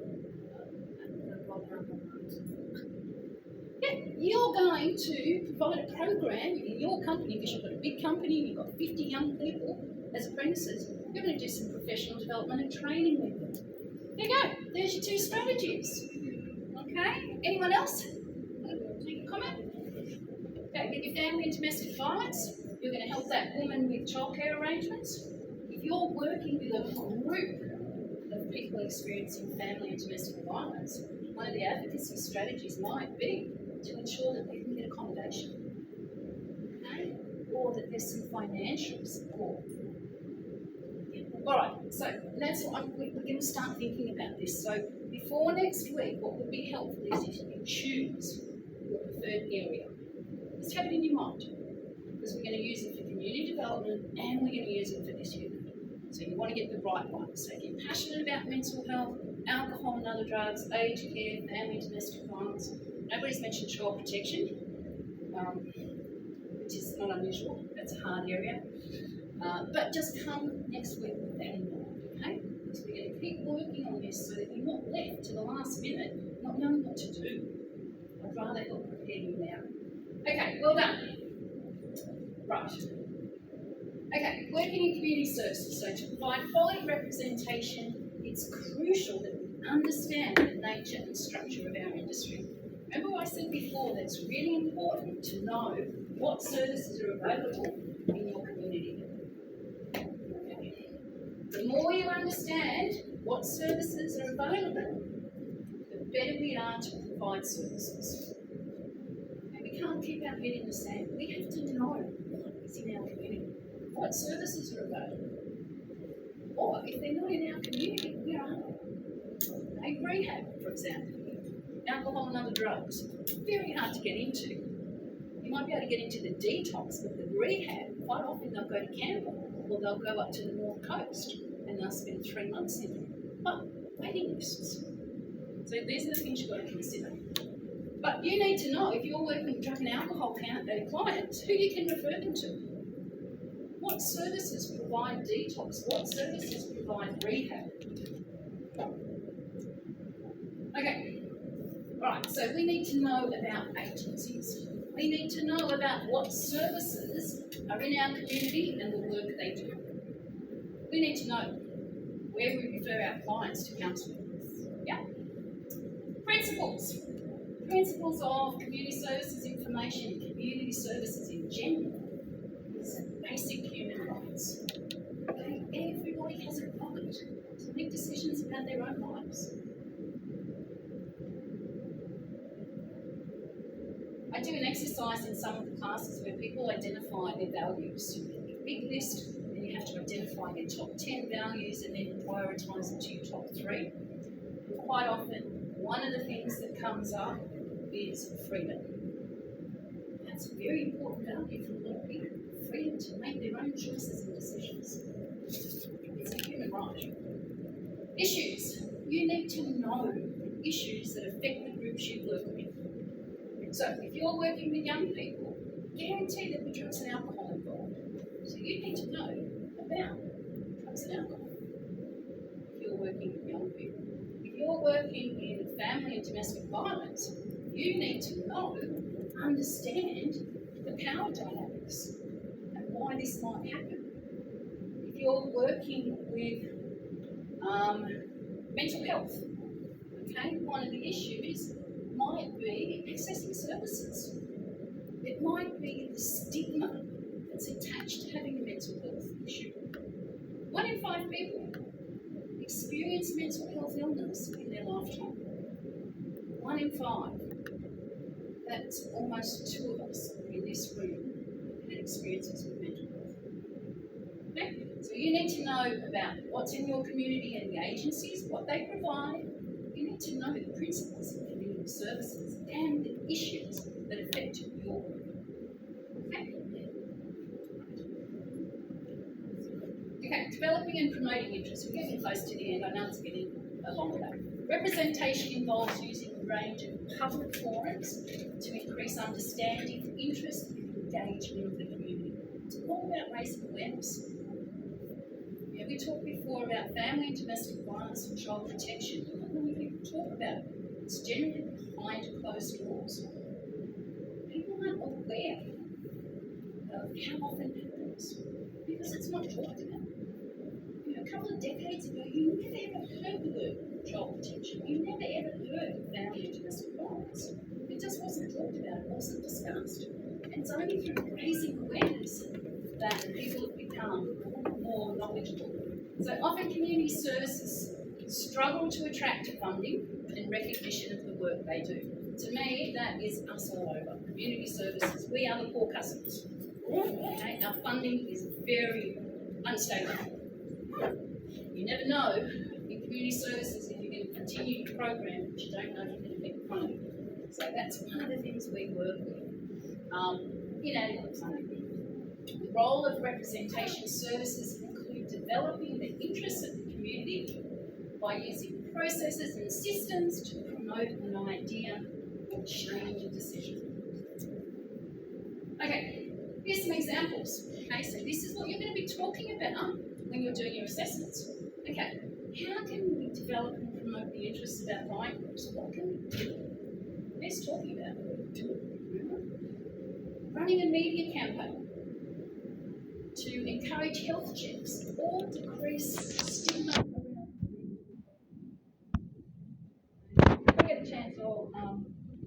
yeah, you're going to provide a program in your company, because you've got a big company, you've got 50 young people as apprentices. You're going to do some professional development and training with them. There you go. There's your two strategies. Okay. Anyone else? Make a comment? Okay. With your family and domestic violence, you're going to help that woman with childcare arrangements. If you're working with a group of people experiencing family and domestic violence, one of the advocacy strategies might be to ensure that they can get accommodation, okay? Or that there's some financial support. All right, so that's what we're going to start thinking about this. So before next week, what would be helpful is if you choose your preferred area. Just have it in your mind, because we're going to use it for community development and we're going to use it for this unit. So you want to get the right one. So if you're passionate about mental health, alcohol and other drugs, aged care, family and domestic violence. Nobody's mentioned child protection, which is not unusual. That's a hard area. But just come next week with that in mind, okay? Because we're going to keep working on this so that you're not left to the last minute not knowing what to do. I'd rather help prepare you now. Okay, well done. Right. Okay, working in community services. So to provide quality representation, it's crucial that we understand the nature and structure of our industry. Remember what I said before, that it's really important to know what services are available in your community. Okay. The more you understand what services are available, the better we are to provide services. And we can't keep our head in the sand. We have to know what is in our community, what services are available. Or if they're not in our community, where are they? Like rehab, for example. Alcohol and other drugs. Very hard to get into. You might be able to get into the detox, but the rehab, quite often they'll go to Campbell or they'll go up to the North Coast and they'll spend 3 months in there. But waiting lists. So these are the things you've got to consider. But you need to know if you're working with drug and alcohol clients, who you can refer them to. What services provide detox? What services provide rehab? Okay, right, so we need to know about agencies. We need to know about what services are in our community and the work they do. We need to know where we refer our clients to counselling. Yeah? Principles. Principles of community services information and community services in general is basic human rights. Okay? Everybody has a right to make decisions about their own lives. I do an exercise in some of the classes where people identify their values. A big list, and you have to identify your top 10 values and then prioritise them to your top 3. And quite often, one of the things that comes up is freedom. That's a very important value for a lot of people. Freedom to make their own choices and decisions. It's a human right. Issues. You need to know issues that affect the groups you work with. So if you're working with young people, guarantee there'll be drugs and alcohol involved. So you need to know about drugs and alcohol if you're working with young people. If you're working in family and domestic violence, you need to know, understand the power dynamics and why this might happen. If you're working with mental health, okay, one of the issues might be accessing services. It might be the stigma that's attached to having a mental health issue. 1 in 5 people experience mental health illness in their lifetime. 1 in 5. That's almost 2 of us in this room that experiences with mental health. Okay? So you need to know about what's in your community and the agencies, what they provide. You need to know the principles of community services and the issues that affect your work. Okay? Okay, developing and promoting interest. We're getting close to the end. I know it's getting a long day. Representation involves using a range of public forums to increase understanding, interest, and engagement of the community. It's all about raising awareness. Yeah, we talked before about family and domestic violence and child protection. Not many people talk about it. It's generally behind closed doors. People aren't aware of how often it happens because it's not talked about. You know, a couple of decades ago, you never ever heard the word child protection. You never ever heard of family and domestic violence. It just wasn't talked about. It wasn't discussed. And it's only through raising awareness that people have become more knowledgeable. So often community services struggle to attract funding and recognition of the work they do. To me, that is us all over. Community services, we are the poor cousins. Okay? Our funding is very unstable. You never know in community services if you're going to continue your program, but you don't know if you're going to get funding. So that's one of the things we work with. Inadequate funding. The role of representation services include developing the interests of the community by using processes and systems to promote an idea or change a decision. Okay, here's some examples. Okay, so this is what you're going to be talking about when you're doing your assessments. Okay, how can we develop and promote the interests of our client groups? What can we do? Let's talk about it. Running a media campaign to encourage health checks or decrease stigma around. If I get a chance, I'll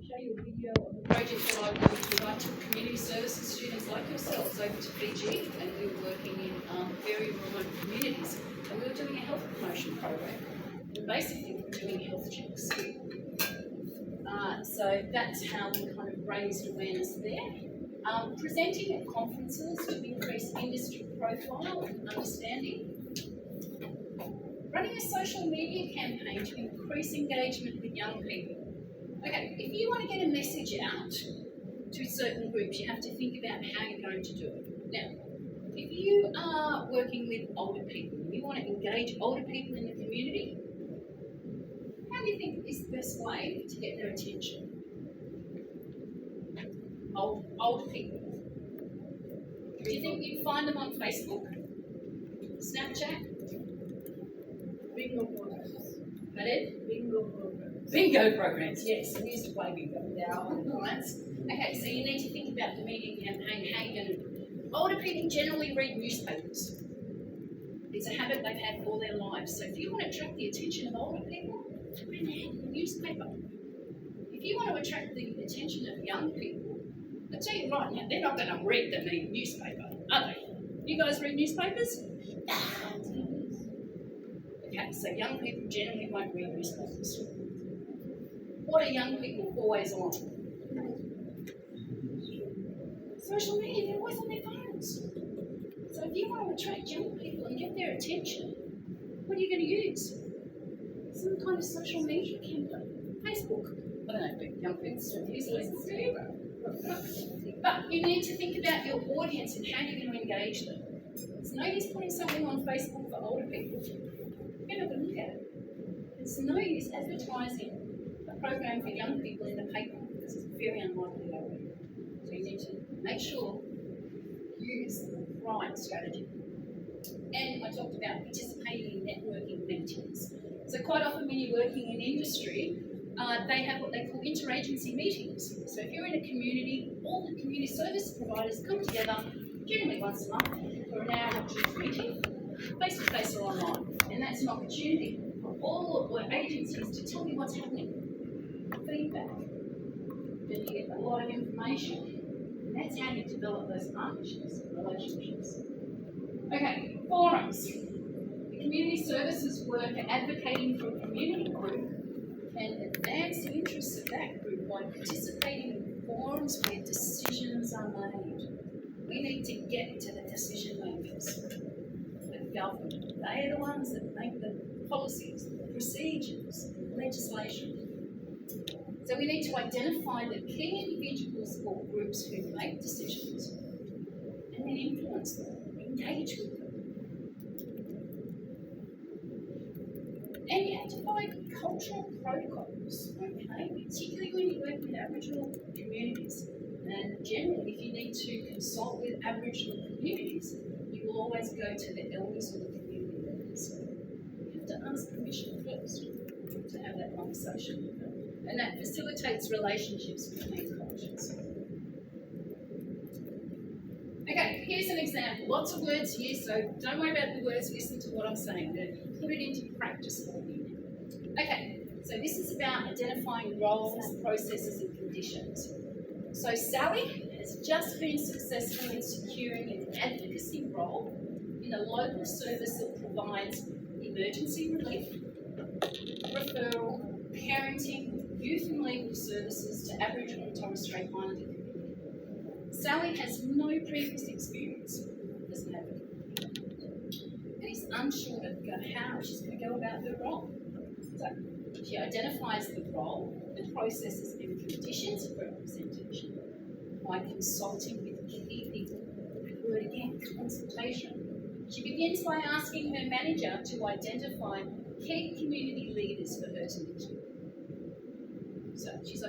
show you a video of the project that I worked with. I took community services students like yourselves over to Fiji, and we were working in very remote communities, and we were doing a health promotion program. And basically, we were doing health checks. So that's how we kind of raised awareness there. Presenting at conferences to increase industry profile and understanding. Running a social media campaign to increase engagement with young people. Okay, if you want to get a message out to certain groups, you have to think about how you're going to do it. Now, if you are working with older people, you want to engage older people in the community, how do you think is the best way to get their attention? older people. Do you think you'd find them on Facebook, Snapchat? Bingo programs. Pardon? Bingo programs. Bingo programs, yes. We used to play bingo with our clients. Okay, so you need to think about the media campaign, how you're going to. Older people generally read newspapers. It's a habit they've had all their lives. So if you want to attract the attention of older people, read an ad in the newspaper. If you want to attract the attention of young people, I'll tell you right now, they're not going to read the newspaper, are they? You guys read newspapers? Okay, so young people generally won't read newspapers. What are young people always on? Social media, they're always on their phones. So if you want to attract young people and get their attention, what are you going to use? Some kind of social media campaign. Facebook. I don't know, but young people still use Facebook. But you need to think about your audience and how you're going to engage them. It's no use putting something on Facebook for older people. You're not going to look at it. It's no use advertising a program for young people in the paper because it's very unlikely they'll read it. So you need to make sure you use the right strategy. And I talked about participating in networking meetings. So quite often when you're working in industry, they have what they call interagency meetings. So if you're in a community, all the community service providers come together, generally once a month, for an hour or two meeting, face-to-face or online. And that's an opportunity for all of the agencies to tell you what's happening. Feedback. Then you get a lot of information. And that's how you develop those partnerships, relationships. Okay, forums. The community services worker advocating for a community group can advance the interests of that group by participating in forums where decisions are made. We need to get to the decision makers, the government. They are the ones that make the policies, the procedures, the legislation. So we need to identify the key individuals or groups who make decisions and then influence them, engage with them. And you have to follow cultural protocols, okay? Particularly when you work with Aboriginal communities. And generally, if you need to consult with Aboriginal communities, you will always go to the elders or the community leaders. You have to ask permission first to have that conversation with them. And that facilitates relationships between cultures. Okay, here's an example. Lots of words here, so don't worry about the words, listen to what I'm saying. Put it into practice for you. Okay, so this is about identifying roles, processes and conditions. So Sally has just been successful in securing an advocacy role in a local service that provides emergency relief, referral, parenting, youth and legal services to Aboriginal and Torres Strait Islander community. Sally has no previous experience as an advocate and is unsure of how she's going to go about her role. So she identifies the role, the processes and conditions of representation by consulting with key people. The word again, consultation. She begins by asking her manager to identify key community leaders for her to meet. So she's like,